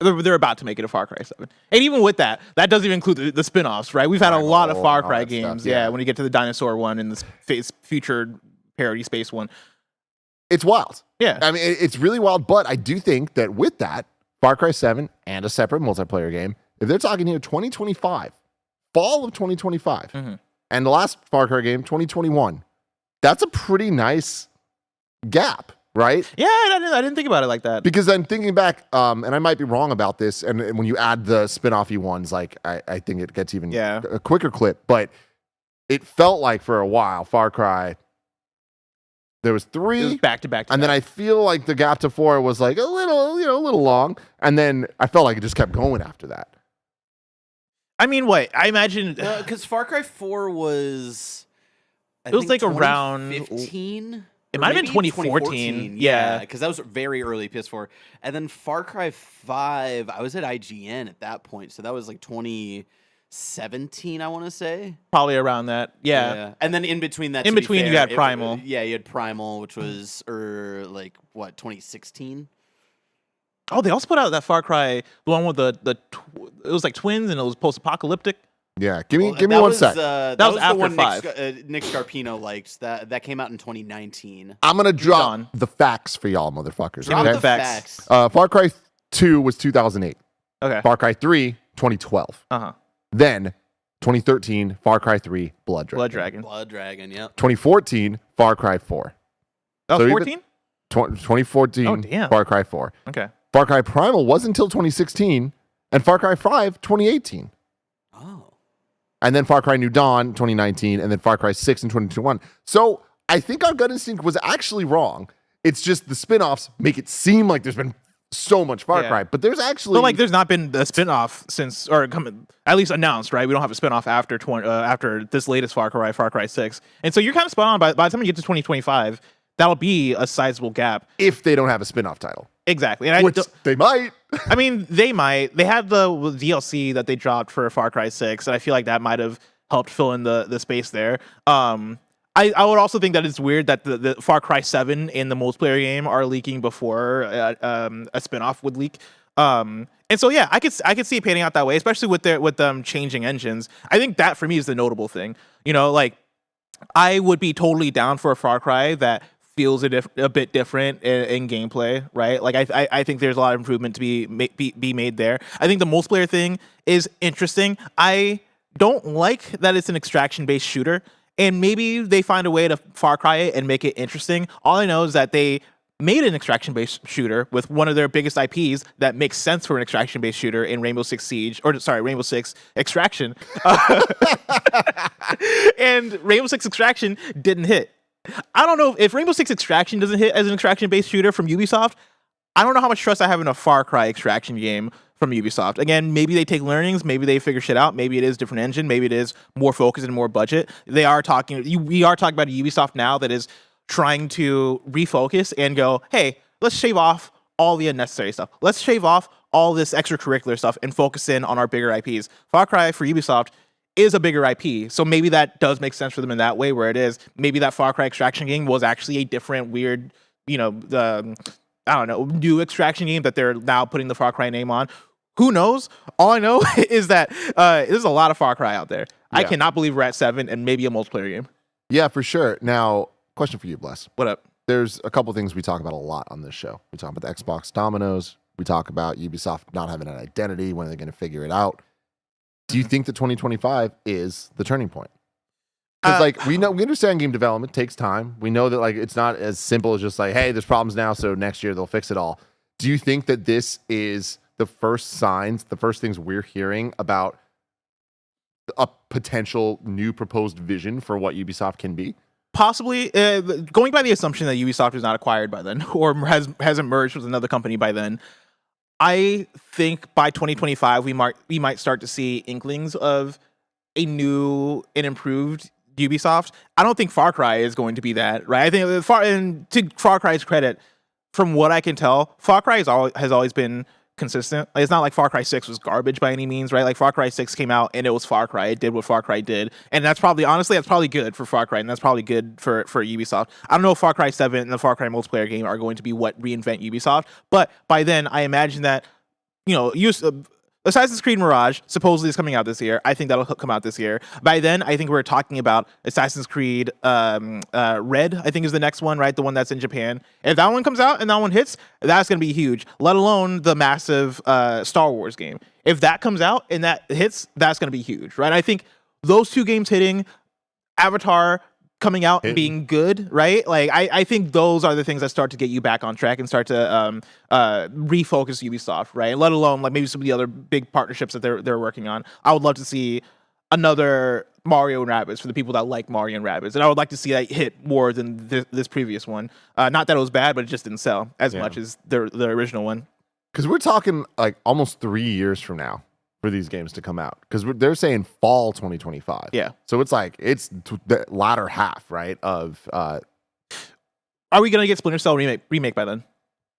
B: They're about to make it a Far Cry 7. And even with that doesn't even include the spin-offs, right? We've had a lot of Far Cry games,
A: stuff, yeah.
B: when you get to the dinosaur one and the future parody space one.
A: It's wild.
B: Yeah.
A: I mean, it's really wild, but I do think that with that, Far Cry 7 and a separate multiplayer game, if they're talking here 2025, fall of 2025, and the last Far Cry game, 2021, that's a pretty nice gap. Right?
B: Yeah, I didn't think about it like that.
A: Because I'm thinking back, and I might be wrong about this, and when you add the spin-offy ones, like I think it gets even a quicker clip, but it felt like for a while, Far Cry, there was 3.
B: It was back to back.
A: And then I feel like the gap to 4 was like a little long, and then I felt like it just kept going after that.
B: I mean, what? I imagine...
C: Because Far Cry 4 was...
B: It was like around...
C: 2015?
B: It might have been 2014. Yeah,
C: because that was very early PS4. And then Far Cry 5, I was at IGN at that point, so that was like 2017, I want to say.
B: Probably around that. Yeah.
C: And then in between that,
B: you had Primal.
C: You had Primal, which was 2016.
B: Oh, they also put out that Far Cry, the one with it was like twins and it was post-apocalyptic.
A: Yeah, give me one sec.
C: That was
B: after
C: the one
B: 5.
C: Nick Scarpino liked. That came out in 2019.
A: I'm gonna drop the facts for y'all, motherfuckers.
B: Give me
A: Okay?
B: the facts.
A: Far Cry 2 was 2008.
B: Okay.
A: Far Cry 3, 2012. Then 2013, Far Cry 3, Blood Dragon.
C: Blood Dragon. Yep.
A: 2014, Far Cry 4.
B: That was 14?
A: 2014,
B: Oh, damn.
A: Far Cry 4.
B: Okay.
A: Far Cry Primal was until 2016, and Far Cry 5, 2018.
C: Oh.
A: And then Far Cry New Dawn, 2019, and then Far Cry 6 in 2021. So I think our gut instinct was actually wrong. It's just the spin-offs make it seem like there's been so much Far Cry, but there's actually...
B: But like there's not been a spin-off since, or at least announced, right? We don't have a spin-off after this latest Far Cry 6. And so you're kind of spot on. By the time you get to 2025, that'll be a sizable gap.
A: If they don't have a spin-off title.
B: Exactly. And
A: Which they might.
B: I mean, they might. They had the DLC that they dropped for Far Cry 6, and I feel like that might have helped fill in the space there. I would also think that it's weird that the Far Cry 7 and the multiplayer game are leaking before a spinoff would leak. And so yeah, I could see it panning out that way, especially with them changing engines. I think that for me is the notable thing. You know, like I would be totally down for a Far Cry that feels a bit different in gameplay, right? Like I think there's a lot of improvement to be made there. I think the multiplayer thing is interesting. I don't like that it's an extraction-based shooter, and maybe they find a way to Far Cry it and make it interesting. All I know is that they made an extraction-based shooter with one of their biggest IPs that makes sense for an extraction-based shooter in Rainbow Six Extraction. And Rainbow Six Extraction didn't hit. I don't know if Rainbow Six Extraction doesn't hit as an extraction-based shooter from Ubisoft. I don't know how much trust I have in a Far Cry extraction game from Ubisoft. Again, maybe they take learnings, maybe they figure shit out, maybe it is a different engine, maybe it is more focused and more budget. We are talking about a Ubisoft now that is trying to refocus and go, hey, let's shave off all the unnecessary stuff. Let's shave off all this extracurricular stuff and focus in on our bigger IPs. Far Cry for Ubisoft is a bigger IP, so maybe that does make sense for them in that way, where it is maybe that Far Cry Extraction game was actually a different, weird, I don't know, new Extraction game that they're now putting the Far Cry name on. Who knows? All I know is that there's a lot of Far Cry out there. Yeah. I cannot believe we're at 7 and maybe a multiplayer game.
A: Yeah, for sure. Now, question for you, Bless.
B: What up?
A: There's a couple things we talk about a lot on this show. We talk about the Xbox dominoes. We talk about Ubisoft not having an identity. When are they going to figure it out? Do you think that 2025 is the turning point? Because we understand game development takes time. We know that it's not as simple as just hey, there's problems now, so next year they'll fix it all. Do you think that this is the first signs, the first things we're hearing about a potential new proposed vision for what Ubisoft can be?
B: Possibly, going by the assumption that Ubisoft is not acquired by then or hasn't merged with another company by then, I think by 2025 we might start to see inklings of a new and improved Ubisoft. I don't think Far Cry is going to be that, right? I think to Far Cry's credit, from what I can tell, Far Cry has always been consistent. It's not like Far Cry 6 was garbage by any means, right? Far Cry 6 came out and it was Far Cry. It did what Far Cry did. And that's probably good for Far Cry, and that's probably good for Ubisoft. I don't know if Far Cry 7 and the Far Cry multiplayer game are going to be what reinvent Ubisoft, but by then I imagine that, Assassin's Creed Mirage supposedly is coming out this year. I think that'll come out this year. By then, I think we're talking about Assassin's Creed Red, I think is the next one, right? The one that's in Japan. If that one comes out and that one hits, that's going to be huge, let alone the massive Star Wars game. If that comes out and that hits, that's going to be huge, right? I think those two games hitting, Avatar coming out and being good, right? I think those are the things that start to get you back on track and start to refocus Ubisoft, right? Let alone maybe some of the other big partnerships that they're working on. I would love to see another Mario and Rabbids for the people that like Mario and Rabbids, and I would like to see that hit more than this previous one. Not that it was bad, but it just didn't sell as much as the original one.
A: Because we're talking almost 3 years from now for these games to come out, because they're saying fall 2025.
B: Yeah.
A: So it's the latter half, right? Of
B: are we gonna get Splinter Cell remake by then?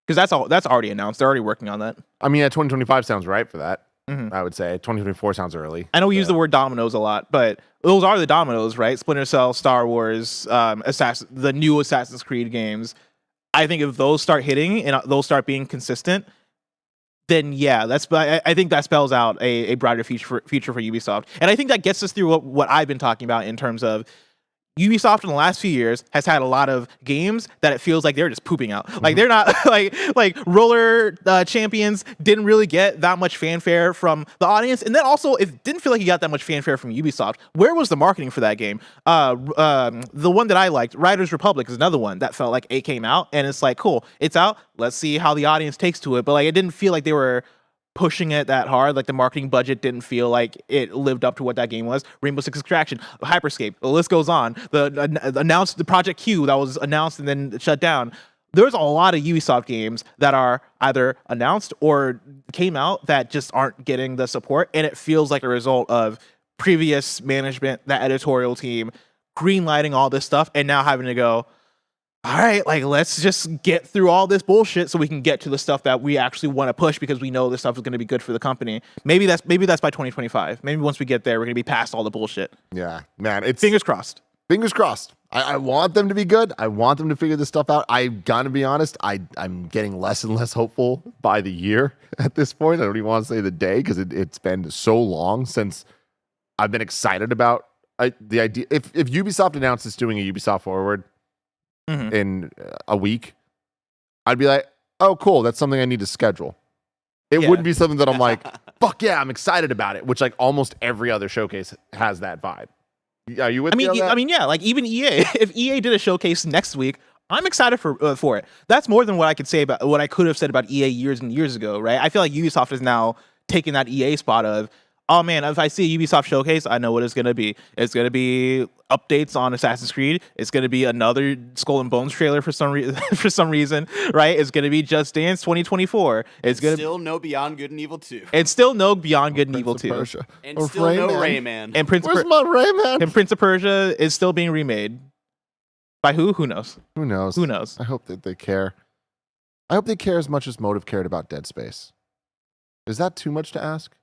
B: Because that's already announced. They're already working on that.
A: I mean, 2025 sounds right for that. Mm-hmm. I would say 2024 sounds early.
B: I know we use the word dominoes a lot, but those are the dominoes, right? Splinter Cell, Star Wars, the new Assassin's Creed games. I think if those start hitting and those start being consistent, then yeah, I think that spells out a brighter future for Ubisoft. And I think that gets us through what I've been talking about in terms of Ubisoft in the last few years has had a lot of games that it feels like they're just pooping out. They're not like Roller Champions didn't really get that much fanfare from the audience, and then also it didn't feel like you got that much fanfare from Ubisoft. Where was the marketing for that game? The one that I liked, Riders Republic, is another one that felt like it came out and it's cool, it's out. Let's see how the audience takes to it. But it didn't feel like they were pushing it that hard. The marketing budget didn't feel like it lived up to what that game was. Rainbow Six Extraction, Hyperscape, the list goes on. The Project Q that was announced and then shut down. There's a lot of Ubisoft games that are either announced or came out that just aren't getting the support, and it feels like a result of previous management, that editorial team, greenlighting all this stuff and now having to go, all right, let's just get through all this bullshit so we can get to the stuff that we actually want to push because we know this stuff is going to be good for the company. Maybe that's by 2025. Maybe once we get there, we're going to be past all the bullshit.
A: Yeah, man. It's
B: fingers crossed.
A: Fingers crossed. I want them to be good. I want them to figure this stuff out. I gotta be honest. I'm getting less and less hopeful by the year at this point. I don't even want to say the day because it's been so long since I've been excited about the idea. If Ubisoft announces doing a Ubisoft Forward in a week, I'd be like, oh, cool. That's something I need to schedule. It wouldn't be something that I'm like, fuck yeah, I'm excited about it, which almost every other showcase has that vibe. Are you with me on that?
B: I mean, yeah, even EA. If EA did a showcase next week, I'm excited for it. That's more than what I could have said about EA years and years ago, right? I feel like Ubisoft is now taking that EA spot of, oh man, if I see a Ubisoft showcase, I know what it's going to be. It's going to be updates on Assassin's Creed. It's going to be another Skull and Bones trailer for some reason, right? It's going to be Just Dance 2024. It's going to
C: still no Beyond Good and Evil 2.
B: And still no Beyond Good and Evil 2.
A: Persia.
C: And still no Rayman.
B: And
A: Where's my Rayman?
B: And Prince of Persia is still being remade. By who? Who knows?
A: Who knows?
B: Who knows?
A: I hope that they care. I hope they care as much as Motive cared about Dead Space. Is that too much to ask?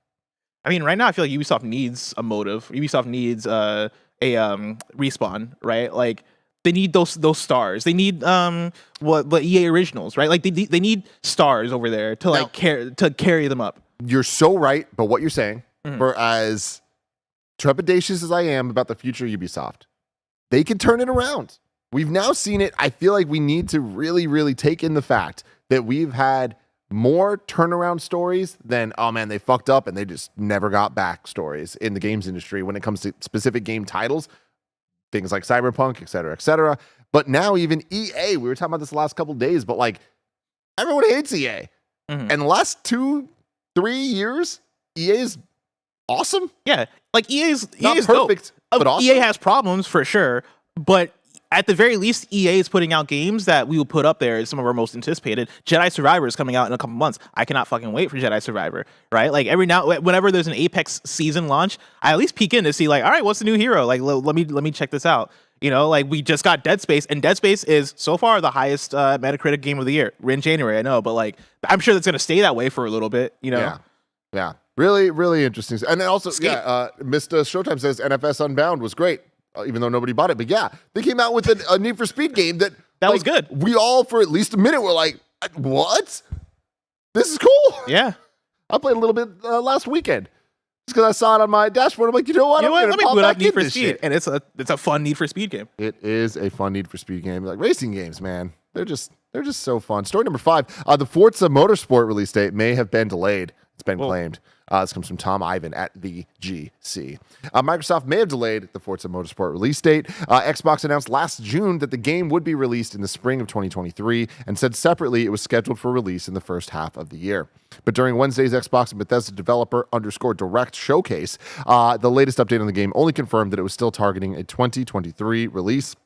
B: I mean, right now I feel like Ubisoft needs a Motive. Ubisoft needs a Respawn, right? Like they need those stars. They need what EA Originals, right? Like they need stars over there to like carry them up.
A: You're so right, but what you're saying, for as trepidatious as I am about the future of Ubisoft, they can turn it around. We've now seen it. I feel like we need to really, really take in the fact that we've had more turnaround stories than, oh man, they fucked up and they just never got back stories in the games industry when it comes to specific game titles, things like Cyberpunk, et cetera, et cetera. But now even EA, we were talking about this the last couple of days, but like everyone hates EA. And the last 2-3 years, EA is awesome.
B: Yeah, like EA's
A: perfect, but awesome.
B: EA has problems for sure, but at the very least, EA is putting out games that we will put up there as some of our most anticipated. Jedi Survivor is coming out in a couple months. I cannot fucking wait for Jedi Survivor, right? Like whenever there's an Apex season launch, I at least peek in to see like, all right, what's the new hero? Like, let me check this out. You know, like we just got Dead Space, and Dead Space is so far the highest Metacritic game of the year. We're in January, I know, but like I'm sure that's gonna stay that way for a little bit. You know?
A: Yeah. Really, really interesting. And then also, Mr. Showtime says NFS Unbound was great. Even though nobody bought it. But yeah, they came out with a Need for Speed game that
B: was good.
A: We all, for at least a minute, were like, what? This is cool.
B: Yeah.
A: I played a little bit last weekend. Just because I saw it on my dashboard. I'm like, you know what?
B: Let me put up Need for Speed. And it's a fun Need for Speed game.
A: It is a fun Need for Speed game. Like racing games, man. They're just so fun. Story number 5. The Forza Motorsport release date may have been delayed. It's been claimed. This comes from Tom Ivan at the GC. Microsoft may have delayed the Forza Motorsport release date. Xbox announced last June that the game would be released in the spring of 2023 and said separately it was scheduled for release in the first half of the year. But during Wednesday's Xbox and Bethesda developer _direct showcase, the latest update on the game only confirmed that it was still targeting a 2023 release,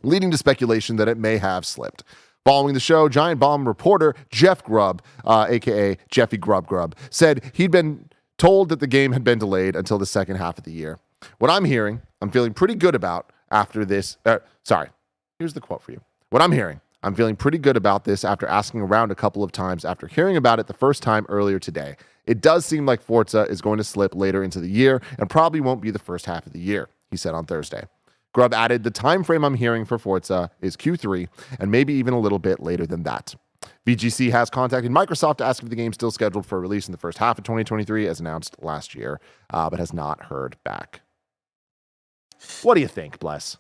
A: leading to speculation that it may have slipped. Following the show, Giant Bomb reporter Jeff Grubb, a.k.a. Jeffy Grubb, said he'd been told that the game had been delayed until the second half of the year. What I'm hearing, I'm feeling pretty good about after this. Here's the quote for you. What I'm hearing, I'm feeling pretty good about this after asking around a couple of times after hearing about it the first time earlier today. It does seem like Forza is going to slip later into the year and probably won't be the first half of the year, he said on Thursday. Grubb added, the time frame I'm hearing for Forza is Q3 and maybe even a little bit later than that. VGC has contacted Microsoft to ask if the game's still scheduled for release in the first half of 2023 as announced last year, but has not heard back. What do you think, Bless?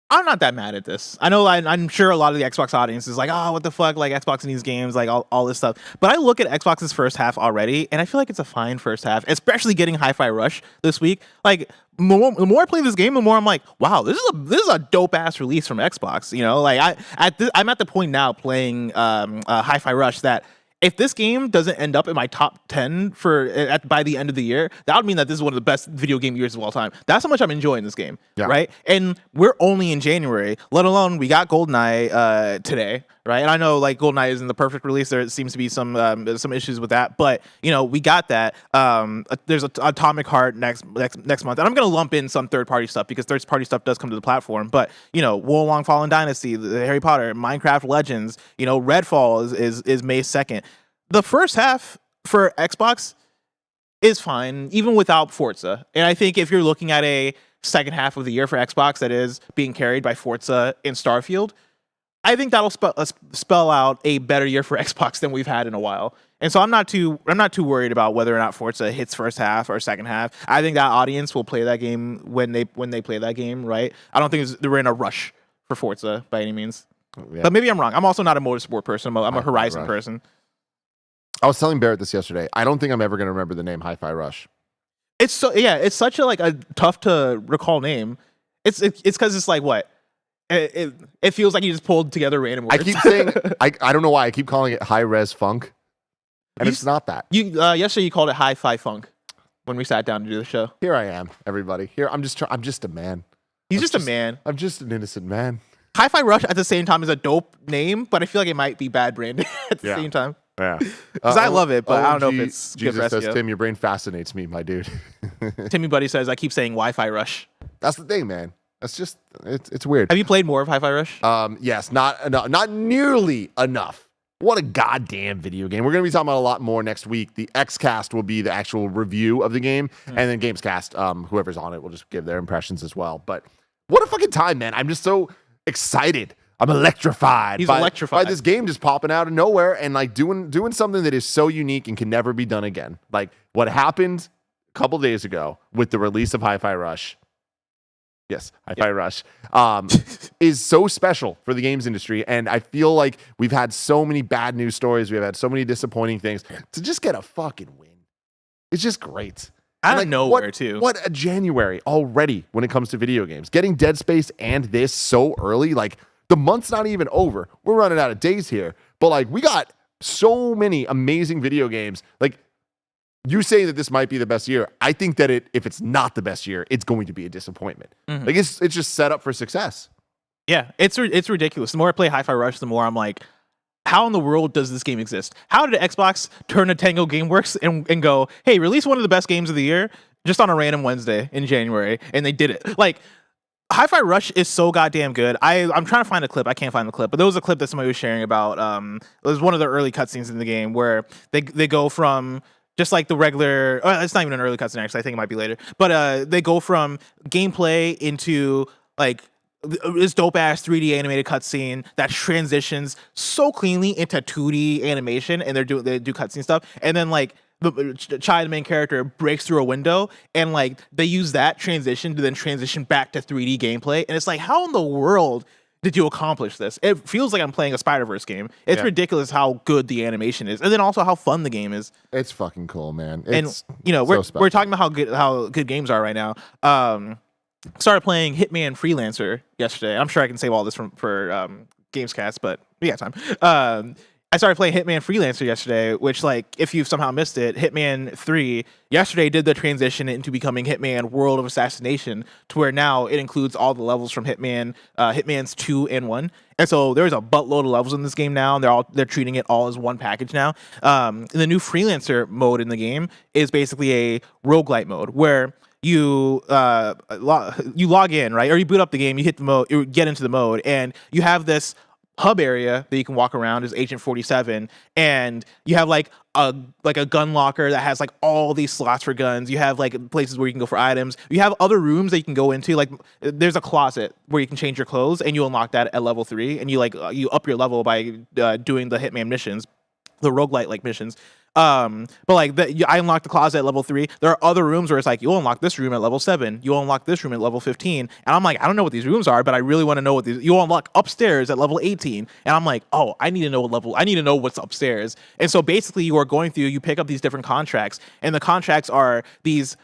B: I'm not that mad at this. I know I'm sure a lot of the Xbox audience is like, oh, what the fuck? Like Xbox needs games, like all this stuff. But I look at Xbox's first half already, and I feel like it's a fine first half, especially getting Hi-Fi Rush this week. Like the more I play this game, the more I'm like, wow, this is a dope ass release from Xbox. You know, like I'm at the point now playing Hi-Fi Rush that if this game doesn't end up in my top 10 by the end of the year, that would mean that this is one of the best video game years of all time. That's how much I'm enjoying this game, right? And we're only in January, let alone we got GoldenEye today, right? And I know like GoldenEye isn't the perfect release. There seems to be some issues with that, but you know we got that. There's Atomic Heart next month, and I'm gonna lump in some third party stuff because third party stuff does come to the platform. But you know, Wolong Fallen Dynasty, the Harry Potter, Minecraft Legends, you know, Redfall is May 2nd. The first half for Xbox is fine, even without Forza. And I think if you're looking at a second half of the year for Xbox that is being carried by Forza and Starfield, I think that'll spell out a better year for Xbox than we've had in a while. And so I'm not too worried about whether or not Forza hits first half or second half. I think that audience will play that game when they play that game, right? I don't think they're in a rush for Forza by any means. Yeah. But maybe I'm wrong. I'm also not a motorsport person. I'm a Horizon person.
A: I was telling Barrett this yesterday. I don't think I'm ever going to remember the name Hi-Fi Rush.
B: It's such a tough to recall name. It's because it's like what? It feels like you just pulled together random words.
A: I keep saying I don't know why I keep calling it High Res Funk, and it's not that.
B: Yesterday you called it Hi-Fi Funk when we sat down to do the show.
A: Here I am, everybody. Here I'm just a man.
B: He's just a man.
A: I'm just an innocent man.
B: Hi-Fi Rush at the same time is a dope name, but I feel like it might be bad branding at the same time.
A: Yeah,
B: because I love it, but I don't know if it's
A: Jesus
B: good for
A: says,
B: SEO.
A: Tim, your brain fascinates me, my dude.
B: Timmy Buddy says I keep saying Wi-Fi Rush.
A: That's the thing, man. it's weird.
B: Have you played more of Hi-Fi Rush?
A: Yes, not nearly enough. What a goddamn video game. We're going to be talking about a lot more next week. The Xcast will be the actual review of the game, and then Gamescast, whoever's on it will just give their impressions as well. But what a fucking time, man. I'm just so excited. I'm electrified.
B: He's
A: by
B: electrified.
A: this game just popping out of nowhere and like doing something that is so unique and can never be done again. Like what happened a couple days ago with the release of Hi-Fi Rush. Yes, Hi-Fi Rush is so special for the games industry. And I feel like we've had so many bad news stories. We've had so many disappointing things. To just get a fucking win, it's just great.
B: Out of nowhere, too.
A: What a January already when it comes to video games. Getting Dead Space and this so early, like the month's not even over. We're running out of days here. But like we got so many amazing video games. Like you say that this might be the best year. I think that if it's not the best year, it's going to be a disappointment. Like it's just set up for success.
B: Yeah, it's ridiculous. The more I play Hi-Fi Rush, the more I'm like, how in the world does this game exist? How did Xbox turn to Tango Gameworks and go, hey, release one of the best games of the year just on a random Wednesday in January? And they did it. Like, Hi-Fi Rush is so goddamn good. I'm trying to find a clip. I can't find the clip, but there was a clip that somebody was sharing about. It was one of the early cutscenes in the game where they go from just like the regular. It's not even an early cutscene actually. I think it might be later. But they go from gameplay into like this dope ass 3D animated cutscene that transitions so cleanly into 2D animation, and they do cutscene stuff, and then like. The main character breaks through a window, and like they use that transition to then transition back to 3D gameplay, and it's like, how in the world did you accomplish this? It feels like I'm playing a Spider-Verse game. It's ridiculous how good the animation is, and then also how fun the game is.
A: It's fucking cool, man.
B: It's we're talking about how good games are right now. Started playing Hitman Freelancer yesterday. I'm sure I can save all this for Gamescast, but we got time. I started playing Hitman Freelancer yesterday, which, like, if you've somehow missed it, Hitman 3 yesterday did the transition into becoming Hitman World of Assassination, to where now it includes all the levels from Hitman's 2 and 1. And so there's a buttload of levels in this game now, and they're treating it all as one package now. The new Freelancer mode in the game is basically a roguelite mode where you log in, right? Or you boot up the game, you hit the mode, you get into the mode, and you have this hub area that you can walk around as Agent 47, and you have like a gun locker that has like all these slots for guns. You have like places where you can go for items. You have other rooms that you can go into. Like there's a closet where you can change your clothes, and you unlock that at level 3, and you up your level by doing the Hitman missions, the roguelite like missions. But like I unlocked the closet at level 3. There are other rooms where it's like you unlock this room at level 7, you unlock this room at level 15, and I'm like, I don't know what these rooms are, but I really want to know what these. You unlock upstairs at level 18, and I'm like, oh, I need to know what's upstairs. And so basically, you are going through, you pick up these different contracts, and the contracts are these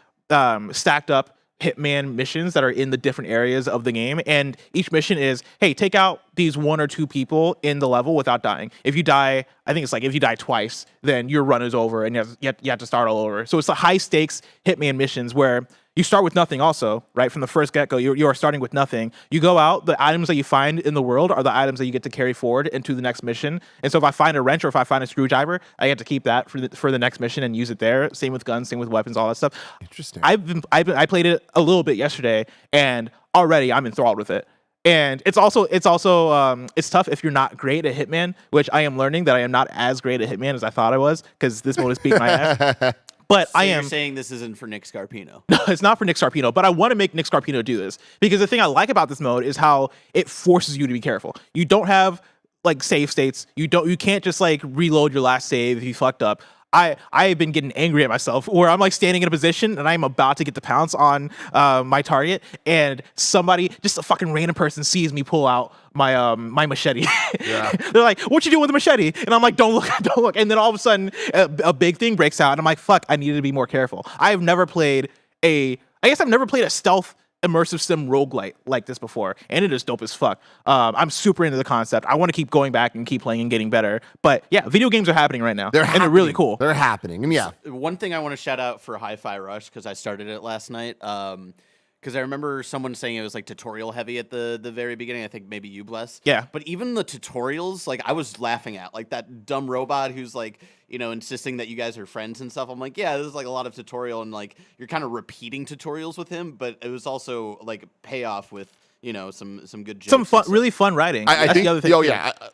B: stacked up Hitman missions that are in the different areas of the game, and each mission is, hey, take out these 1 or 2 people in the level without dying. If you die, I think it's like if you die twice, then your run is over and you have to start all over. So it's the high stakes Hitman missions where you start with nothing also, right? From the first get-go, you are starting with nothing. You go out, the items that you find in the world are the items that you get to carry forward into the next mission. And so if I find a wrench or if I find a screwdriver, I get to keep that for the next mission and use it there. Same with guns, same with weapons, all that stuff.
A: Interesting.
B: I played it a little bit yesterday, and already I'm enthralled with it. And it's tough if you're not great at Hitman, which I am learning that I am not as great at Hitman as I thought I was, because this mode is beating my ass. But
C: So
B: I am
C: you're saying this isn't for Nick Scarpino.
B: No, it's not for Nick Scarpino, but I want to make Nick Scarpino do this, because the thing I like about this mode is how it forces you to be careful. You don't have like save states. You can't just like reload your last save if you fucked up. I have been getting angry at myself where I'm like standing in a position and I'm about to get the pounce on my target, and somebody, just a fucking random person, sees me pull out my my machete. Yeah. They're like, "What you doing with the machete?" And I'm like, "Don't look." And then all of a sudden, a big thing breaks out, and I'm like, "Fuck! I needed to be more careful." I've never played a stealth immersive sim roguelite like this before, and it is dope as fuck. I'm super into the concept. I want to keep going back and keep playing and getting better. But yeah, video games are happening right now. They're really cool.
A: They're happening. And yeah.
C: One thing I want to shout out for Hi-Fi Rush, because I started it last night. Because I remember someone saying it was like tutorial heavy at the very beginning. I think maybe you, Bless.
B: Yeah.
C: But even the tutorials, like I was laughing at, like that dumb robot who's like, insisting that you guys are friends and stuff. I'm like, yeah, this is like a lot of tutorial, and like you're kind of repeating tutorials with him, but it was also like payoff with some good jokes.
B: Some fun, really fun writing.
A: I
B: That's
A: think,
B: the other thing.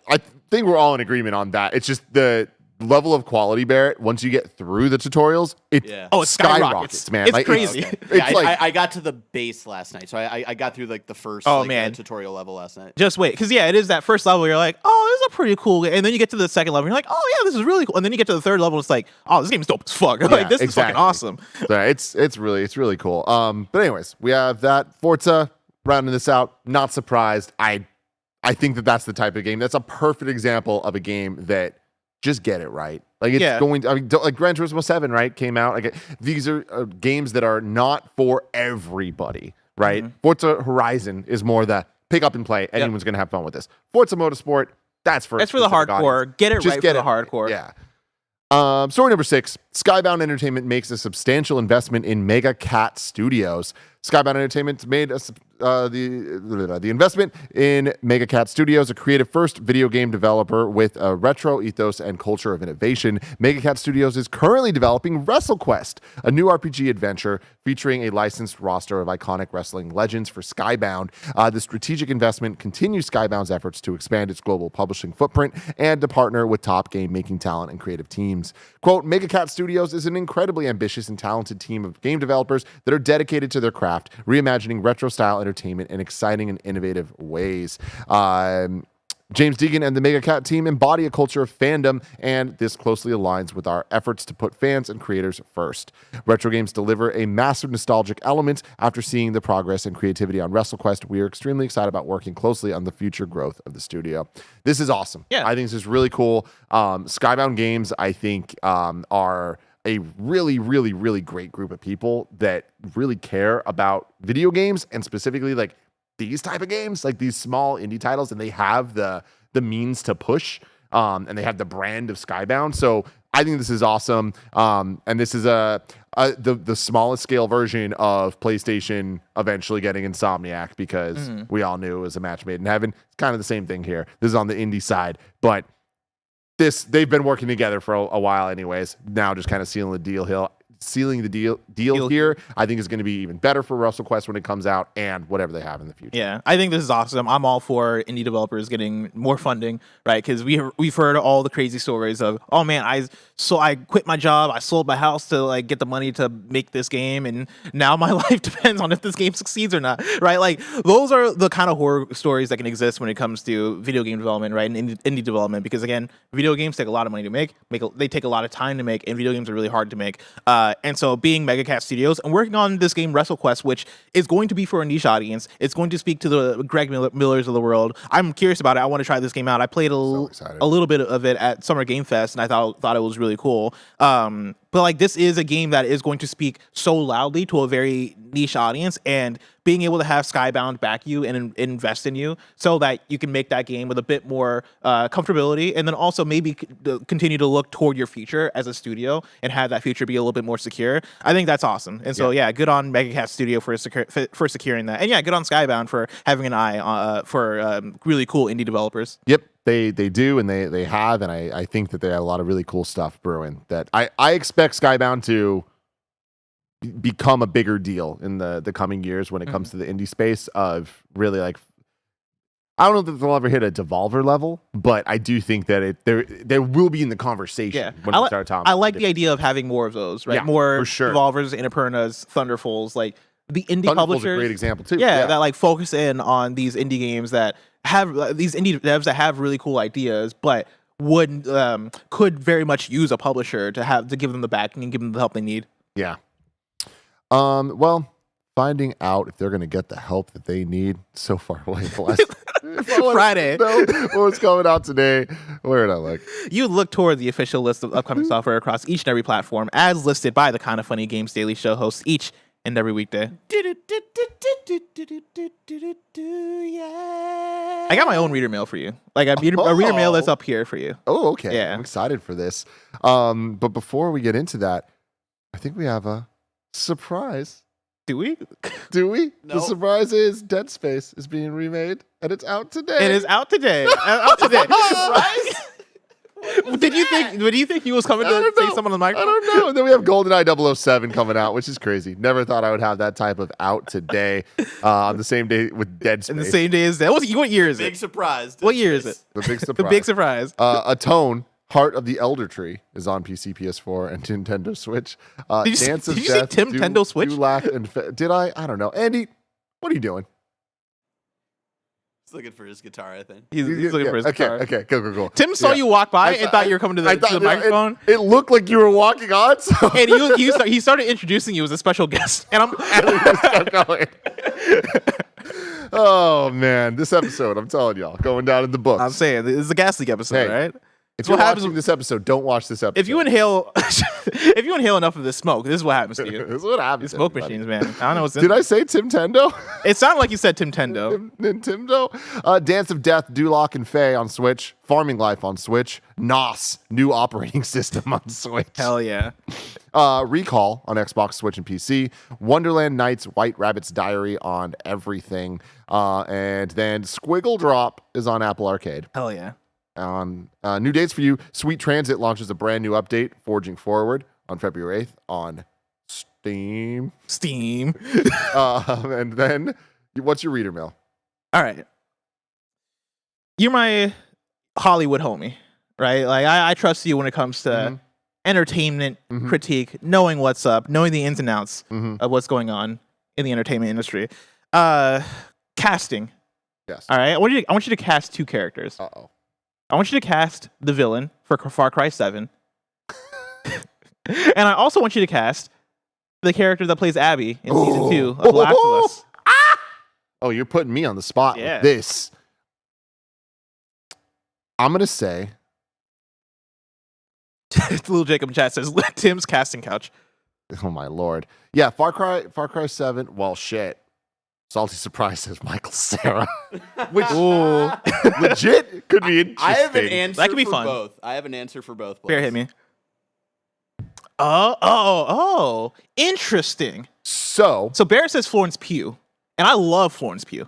A: I think we're all in agreement on that. It's just the level of quality, Barrett. Once you get through the tutorials, it skyrockets, man.
B: It's crazy.
C: I got to the base last night, so I got through like the first tutorial level last night.
B: Just wait, because it is that first level. You're like, oh, this is a pretty cool game. And then you get to the second level, and you're like, oh yeah, this is really cool. And then you get to the third level, and it's like, oh, this game's dope as fuck. Like this is fucking awesome.
A: So it's really cool. But anyways, we have that Forza rounding this out. Not surprised. I think that's the type of game. That's a perfect example of a game that just get it right. Like it's going. I mean, like Gran Turismo 7, right? Came out. Like these are games that are not for everybody, right? Mm-hmm. Forza Horizon is more the pick up and play. Anyone's gonna have fun with this. Forza Motorsport, that's for
B: the hardcore.
A: Audience.
B: Get it just right for the hardcore.
A: Yeah. Story number 6. Skybound Entertainment makes a substantial investment in Mega Cat Studios. Skybound Entertainment made the investment in Mega Cat Studios, a creative-first video game developer with a retro ethos and culture of innovation. Mega Cat Studios is currently developing WrestleQuest, a new RPG adventure featuring a licensed roster of iconic wrestling legends for Skybound. The strategic investment continues Skybound's efforts to expand its global publishing footprint and to partner with top game-making talent and creative teams. Quote, Mega Cat Studios is an incredibly ambitious and talented team of game developers that are dedicated to their craft, reimagining retro-style entertainment in exciting and innovative ways. James Deegan and the Mega Cat team embody a culture of fandom, and this closely aligns with our efforts to put fans and creators first. Retro games deliver a massive nostalgic element. After seeing the progress and creativity on WrestleQuest, we are extremely excited about working closely on the future growth of the studio. This is awesome. Yeah. I think this is really cool. Skybound Games, I think, are a really, really, really great group of people that really care about video games, and specifically like these type of games, like these small indie titles, and they have the means to push, and they have the brand of Skybound. So I think this is awesome. And this is the smallest scale version of PlayStation eventually getting Insomniac, because we all knew it was a match made in heaven. It's kind of the same thing here. This is on the indie side, but they've been working together for a while anyways. Now just kind of sealing the deal here, I think is going to be even better for WrestleQuest when it comes out, and whatever they have in the future.
B: Yeah, I think this is awesome. I'm all for indie developers getting more funding, right? Because we've heard all the crazy stories of, oh man, I quit my job, I sold my house to like get the money to make this game, and now my life depends on if this game succeeds or not, right? Like those are the kind of horror stories that can exist when it comes to video game development, right? And indie development, because again, video games take a lot of money to make. They take a lot of time to make, and video games are really hard to make. And so being Mega Cat Studios and working on this game WrestleQuest, which is going to be for a niche audience, it's going to speak to the Greg Millers of the world. I'm curious about it. I want to try this game out. I played a little bit of it at Summer Game Fest, and I thought it was really cool. But like this is a game that is going to speak so loudly to a very niche audience, and being able to have Skybound back you and invest in you so that you can make that game with a bit more comfortability, and then also maybe continue to look toward your future as a studio and have that future be a little bit more secure. I think that's awesome. And so good on Mega Cat Studio for securing that, and good on Skybound for having an eye for really cool indie developers.
A: Yep. They do, and they have, and I think that they have a lot of really cool stuff brewing that I expect Skybound to become a bigger deal in the coming years when it comes to the indie space of really like, I don't know that they'll ever hit a Devolver level, but I do think that there will be in the conversation when we start talking.
B: I like the idea of having more of those, right?
A: Yeah,
B: more
A: for sure.
B: Devolvers, Annapurnas, Thunderfuls, like the indie
A: Thunderful's
B: publishers.
A: A great example too.
B: Yeah, that like focus in on these indie games that have these indie devs that have really cool ideas, but could very much use a publisher to give them the backing and give them the help they need.
A: Yeah. Well, finding out if they're going to get the help that they need so far away.
B: Friday.
A: What's coming out today? Where did I look?
B: You look toward the official list of upcoming software across each and every platform, as listed by the KindaFunny Games Daily Show hosts each and every weekday. I got my own reader mail for you. Like a reader mail that's up here for you.
A: Oh, okay.
B: Yeah.
A: I'm excited for this. But before we get into that, I think we have a surprise.
B: Do we?
A: No. The surprise is Dead Space is being remade, and it's out today.
B: It is out today. Right? Did you think he was coming to say something on the
A: I
B: microphone?
A: don't know. And then we have GoldenEye 007 coming out, which is crazy. Never thought I would have that type of out today on the same day with Dead Space.
B: And the same day as that. What year is
C: Big
B: it?
C: surprise.
B: What year is it?
A: The big surprise.
B: The big surprise.
A: Atone, Heart of the Elder Tree is on PC, PS4, and Nintendo Switch.
B: Did you say Nintendo Switch?
A: Did I? I don't know. Andy, what are you doing?
C: He's looking for his guitar, I think.
B: He's looking for his guitar.
A: Okay, go.
B: Tim saw you walk by and thought you were coming to the microphone.
A: It looked like you were walking on, so
B: And he started introducing you as a special guest. And
A: kept going. Oh man, this episode, I'm telling y'all, going down in the books.
B: I'm saying this is a gas leak episode,
A: Hey,
B: right?
A: if
B: what
A: you're
B: happens
A: watching this episode, don't watch this episode.
B: If you inhale enough of this smoke, this is what happens to you.
A: this is what happens.
B: These smoke
A: everybody.
B: machines, man. I don't know what's in
A: Did I say Tim Tendo?
B: It sounded like you said Tim Tendo.
A: Nintendo. Dance of Death, Duloc and Fae on Switch. Farming Life on Switch. NOS, new operating system on Switch.
B: Hell yeah.
A: Recall on Xbox, Switch, and PC. Wonderland Nights, White Rabbit's Diary on everything. And then Squiggle Drop is on Apple Arcade.
B: Hell yeah.
A: On new dates for you, Sweet Transit launches a brand new update, Forging Forward, on February 8th on Steam. And then, what's your reader mail?
B: All right. You're my Hollywood homie, right? Like I trust you when it comes to entertainment critique, knowing what's up, knowing the ins and outs of what's going on in the entertainment industry. Casting.
A: Yes.
B: All right. I want you to cast two characters.
A: Uh-oh.
B: I want you to cast the villain for Far Cry 7. And I also want you to cast the character that plays Abby in season 2 of The Last of Us.
A: Oh, you're putting me on the spot
B: Yeah.
A: with this. I'm going to say...
B: Little Jacob in chat says, Tim's casting couch.
A: Oh, my Lord. Yeah, Far Cry 7, well, shit. Salty Surprise says Michael Cera. Which legit could be interesting.
C: I have an answer
B: That could be
C: for
B: fun.
C: both. I have an answer for both.
B: Bear, hit me. Oh, interesting.
A: So
B: Bear says Florence Pugh, and I love Florence Pugh.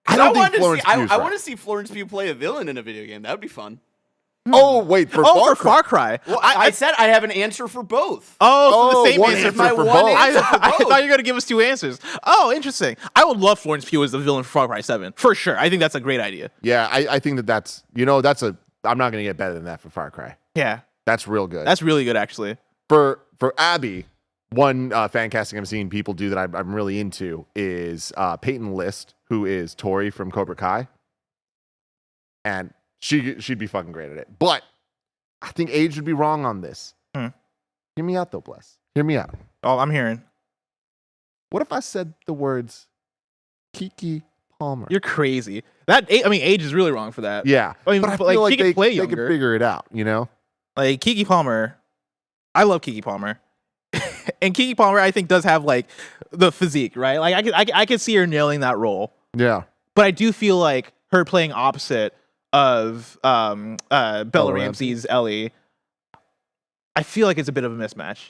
A: I don't think Florence Pugh's
C: I
A: right.
C: want to see Florence Pugh play a villain in a video game. That would be fun.
A: Oh, wait, for
B: Far Cry.
C: Well, I said I have an answer for both.
B: So the same
A: one
B: answer
A: answer
B: for
A: for
B: both.
A: both.
B: I
C: Answer for
B: thought you
C: both.
B: were going to give us two answers. Oh, interesting. I would love Florence Pugh as the villain for Far Cry 7. For sure. I think that's a great idea.
A: Yeah, I think that's, I'm not going to get better than that for Far Cry.
B: Yeah.
A: That's real good.
B: That's really good, actually.
A: For Abby, one fan casting I'm seeing people do that I'm really into is Peyton List, who is Tori from Cobra Kai. And she'd be fucking great at it. But I think age would be wrong on this. Hear me out, though, Bless. Hear me out.
B: Oh, I'm hearing.
A: What if I said the words Kiki Palmer?
B: You're crazy. Age is really wrong for that.
A: Yeah.
B: I mean,
A: but I
B: but, like,
A: feel
B: she can play
A: they
B: younger.
A: could figure it out, you know?
B: Like, Kiki Palmer. I love Kiki Palmer. And Kiki Palmer, I think, does have, like, the physique, right? Like, I could see her nailing that role.
A: Yeah.
B: But I do feel like her playing opposite of Bella Ramsey's Ellie, I feel like it's a bit of a mismatch.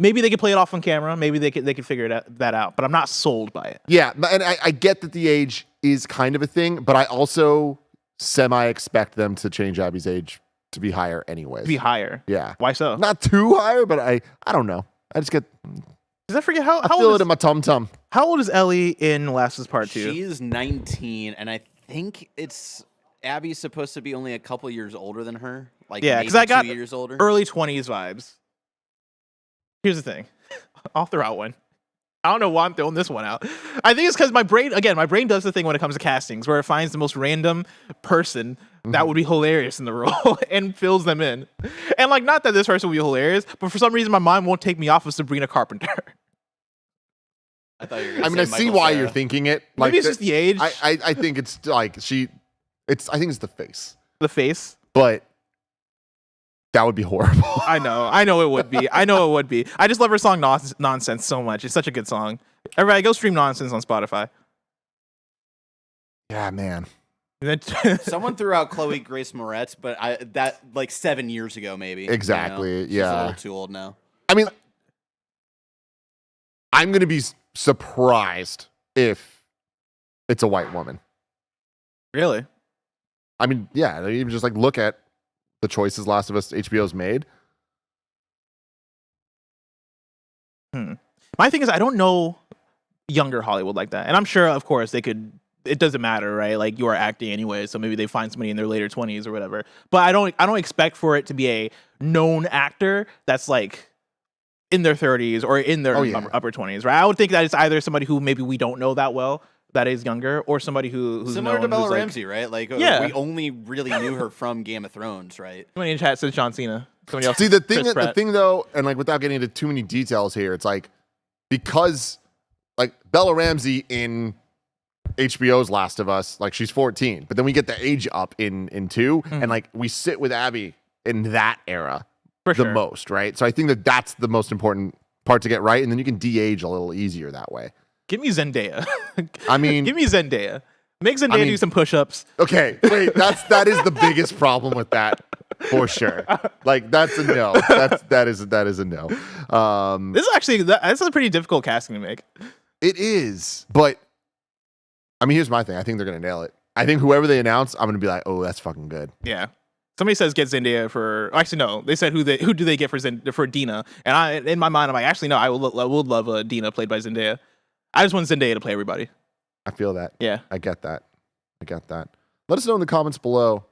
B: Maybe they could play it off on camera. Maybe they could figure that out. But I'm not sold by it.
A: Yeah, and I get that the age is kind of a thing, but I also semi-expect them to change Abby's age to be higher anyways.
B: Be higher.
A: Yeah.
B: Why so?
A: Not too higher, but I don't know. I just get...
B: Did I forget how
A: I feel
B: old
A: it in my tum-tum.
B: How old is Ellie in Last of Us Part 2?
C: She's 19, and I think Abby's supposed to be only a couple years older than her. Like,
B: Yeah,
C: maybe
B: because I got
C: 2 years older.
B: early 20s vibes. Here's the thing. I'll throw out one. I don't know why I'm throwing this one out. I think it's because my brain does the thing when it comes to castings where it finds the most random person that would be hilarious in the role and fills them in. And, like, not that this person would be hilarious, but for some reason my mind won't take me off of Sabrina Carpenter.
C: I thought you were gonna
A: I mean, I
C: say
A: see
C: Michael
A: why
C: Cera.
A: you're thinking it.
B: Maybe it's just the age,
A: I think it's like I think it's the face.
B: the face.
A: But that would be horrible.
B: I know it would be. I just love her song Nonsense so much. It's such a good song. Everybody go stream Nonsense on Spotify.
A: Yeah, man.
B: And then
C: Someone threw out Chloe Grace Moretz, but that like 7 years ago, maybe.
A: Exactly,
C: You know? She's
A: yeah.
C: a little too old now.
A: I mean, I'm going to be surprised if it's a white woman.
B: Really?
A: I mean, yeah, even just like look at the choices Last of Us HBO's made.
B: My thing is, I don't know younger Hollywood like that, and I'm sure, of course, they could. It doesn't matter, right? Like, you are acting anyway, so maybe they find somebody in their later 20s or whatever. But I don't expect for it to be a known actor that's like in their 30s or in their upper 20s, right? I would think that it's either somebody who maybe we don't know that well that is younger, or somebody who's
C: similar to
B: known,
C: Bella
B: who's
C: Ramsey, right? Like,
B: Yeah.
C: we only really knew her from Game of Thrones, right?
B: Somebody in chat says John Cena. Somebody else,
A: See, the
B: Chris Pratt.
A: thing though, and like without getting into too many details here, it's like because like Bella Ramsey in HBO's Last of Us, like she's 14, but then we get the age up in 2, and like we sit with Abby in that era
B: For
A: the
B: sure.
A: most, right? So I think that that's the most important part to get right, and then you can de-age a little easier that way.
B: Give me Zendaya.
A: I mean,
B: Give me Zendaya. Make Zendaya do some push-ups.
A: okay, wait, that is the biggest problem with that. For sure, like that's a no. That is a no.
B: This is actually that's a pretty difficult casting to make.
A: It is, but I mean, here's my thing. I think they're gonna nail it. I think whoever they announce, I'm gonna be like, oh, that's fucking good.
B: Yeah. Somebody says get Zendaya for. Actually, no. They said who do they get for Dina? And I, in my mind, I'm like, actually, no. I would love Dina played by Zendaya. I just want Zendaya to play everybody.
A: I feel that.
B: Yeah.
A: I get that. Let us know in the comments below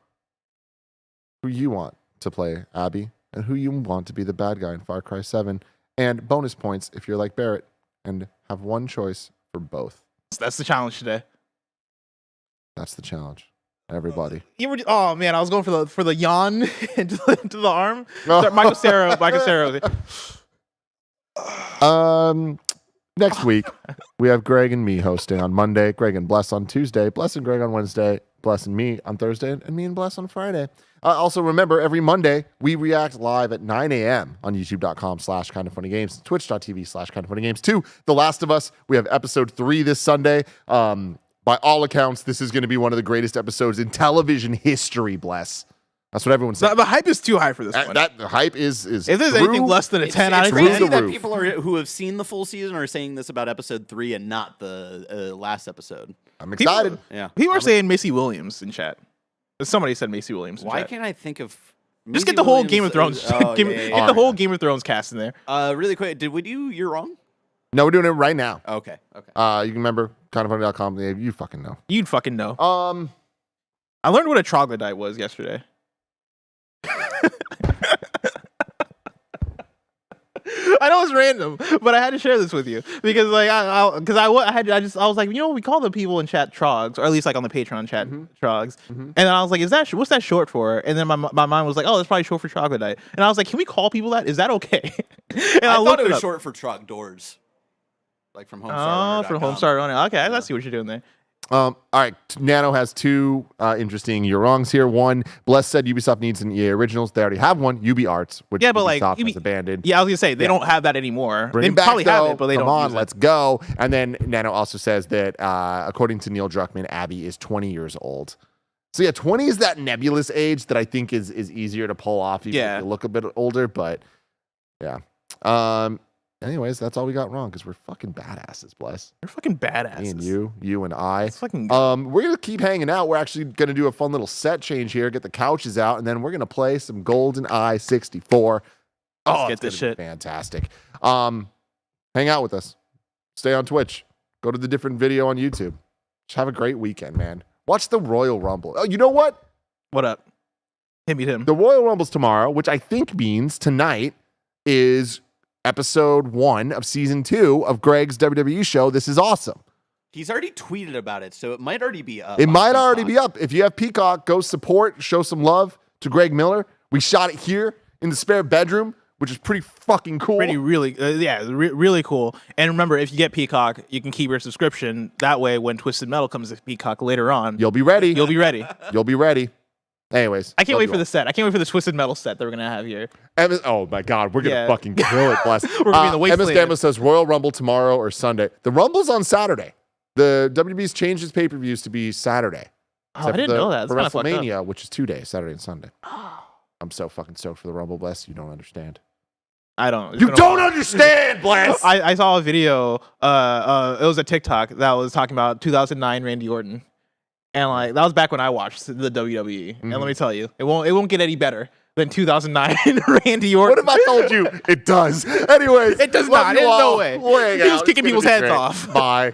A: who you want to play Abby and who you want to be the bad guy in Far Cry 7. And bonus points if you're like Barrett and have one choice for both.
B: That's the challenge today.
A: That's the challenge. Everybody.
B: Oh man, I was going for the yawn into the arm. Michael Cera.
A: Next week, we have Greg and me hosting on Monday, Greg and Bless on Tuesday, Bless and Greg on Wednesday, Bless and me on Thursday, and me and Bless on Friday. Also, remember, every Monday, we react live at 9 a.m. on youtube.com/KindaFunnyGames, twitch.tv/KindaFunnyGames to The Last of Us. We have episode 3 this Sunday. By all accounts, this is going to be one of the greatest episodes in television history, Bless. That's what everyone's saying.
B: The hype is too high for this one.
A: The hype is
B: if there's anything less than a 10 out of 10,
C: crazy that
A: roof.
C: people who have seen the full season are saying this about episode 3 and not the last episode.
A: I'm excited.
C: Yeah.
B: People are saying Macy Williams in chat. Somebody said Macy Williams in
C: Why
B: chat.
C: can't I think of?
B: Just get the whole Game of Thrones.
C: Oh,
B: Get the whole Game of Thrones cast in there.
C: Really quick, did we do You're Wrong?
A: No, we're doing it right now.
C: Okay.
A: You can remember KindaFunny.com. You fucking know.
B: You'd fucking know.
A: Um,
B: I learned what a troglodyte was yesterday. I know it's random, but I had to share this with you because, like, I was like, you know, we call the people in chat trogs, or at least like on the Patreon chat trogs, and then I was like, what's that short for? And then my mind was like, oh, that's probably short for troglodyte, and I was like, can we call people that? Is that okay? And
C: I thought it was
B: up.
C: short for Trog Doors, like from
B: Homestar. Oh, from Homestar Runner. Okay, let's see what you're doing there.
A: all right. Nano has 2 interesting You're Wrongs here. One, Bless said Ubisoft needs an EA Originals. They already have one, Ubi Arts, which
B: Yeah, but like,
A: Ubisoft has abandoned.
B: Yeah, I was gonna say they don't have that anymore.
A: Bring
B: They
A: it back,
B: probably have
A: though.
B: it, but they
A: Come
B: don't.
A: on,
B: use it.
A: let's go. And then Nano also says that according to Neil Druckmann, Abby is 20 years old. So yeah, 20 is that nebulous age that I think is easier to pull off even if you look a bit older. But yeah. Anyways, that's all we got wrong because we're fucking badasses, Bless.
B: They're fucking badasses.
A: Me and you and I.
B: It's fucking.
A: We're gonna keep hanging out. We're actually gonna do a fun little set change here. Get the couches out, and then we're gonna play some GoldenEye 64.
B: Let's get this shit.
A: Fantastic. Hang out with us. Stay on Twitch. Go to the different video on YouTube. Just have a great weekend, man. Watch the Royal Rumble. Oh, you know what?
B: What up? Hit me, Tim.
A: The Royal Rumble's tomorrow, which I think means tonight is episode 1 of season 2 of Greg's WWE show. This is awesome.
C: He's already tweeted about it, so it might already be up.
A: It
C: on
A: might already
C: Peacock.
A: be up. If you have Peacock, go support, show some love to Greg Miller. We shot it here in the spare bedroom, which is pretty fucking cool.
B: Really cool. And remember, if you get Peacock, you can keep your subscription. That way, when Twisted Metal comes to Peacock later on,
A: You'll be ready.
B: you'll be ready.
A: You'll be ready. Anyways,
B: I can't
A: love
B: wait
A: you
B: for
A: all.
B: the set. I can't wait for the Twisted Metal set that we're gonna have here.
A: Oh my God, we're gonna
B: Yeah.
A: fucking kill it, Bless.
B: We're gonna be in the
A: MS
B: wasteland.
A: Gamma says Royal Rumble tomorrow or Sunday. The Rumble's on Saturday. The WWE's changed its pay-per-views to be Saturday.
B: Oh, I
A: Except
B: didn't
A: for
B: know that.
A: For
B: That's kind of fucked up.
A: WrestleMania, which is 2 days, Saturday and Sunday. I'm so fucking stoked for the Rumble, Bless. You don't understand.
B: I don't.
A: You don't understand, Bless.
B: I saw a video. It was a TikTok that was talking about 2009 Randy Orton, and like that was back when I watched the WWE. And let me tell you, it won't get any better than 2009 Randy Orton.
A: What if I told you it does? Anyways,
B: It does
A: love
B: not.
A: you
B: There's
A: all.
B: no way.
A: We'll hang
B: He was
A: out.
B: kicking
A: It's gonna
B: people's
A: be
B: heads
A: great.
B: off.
A: Bye.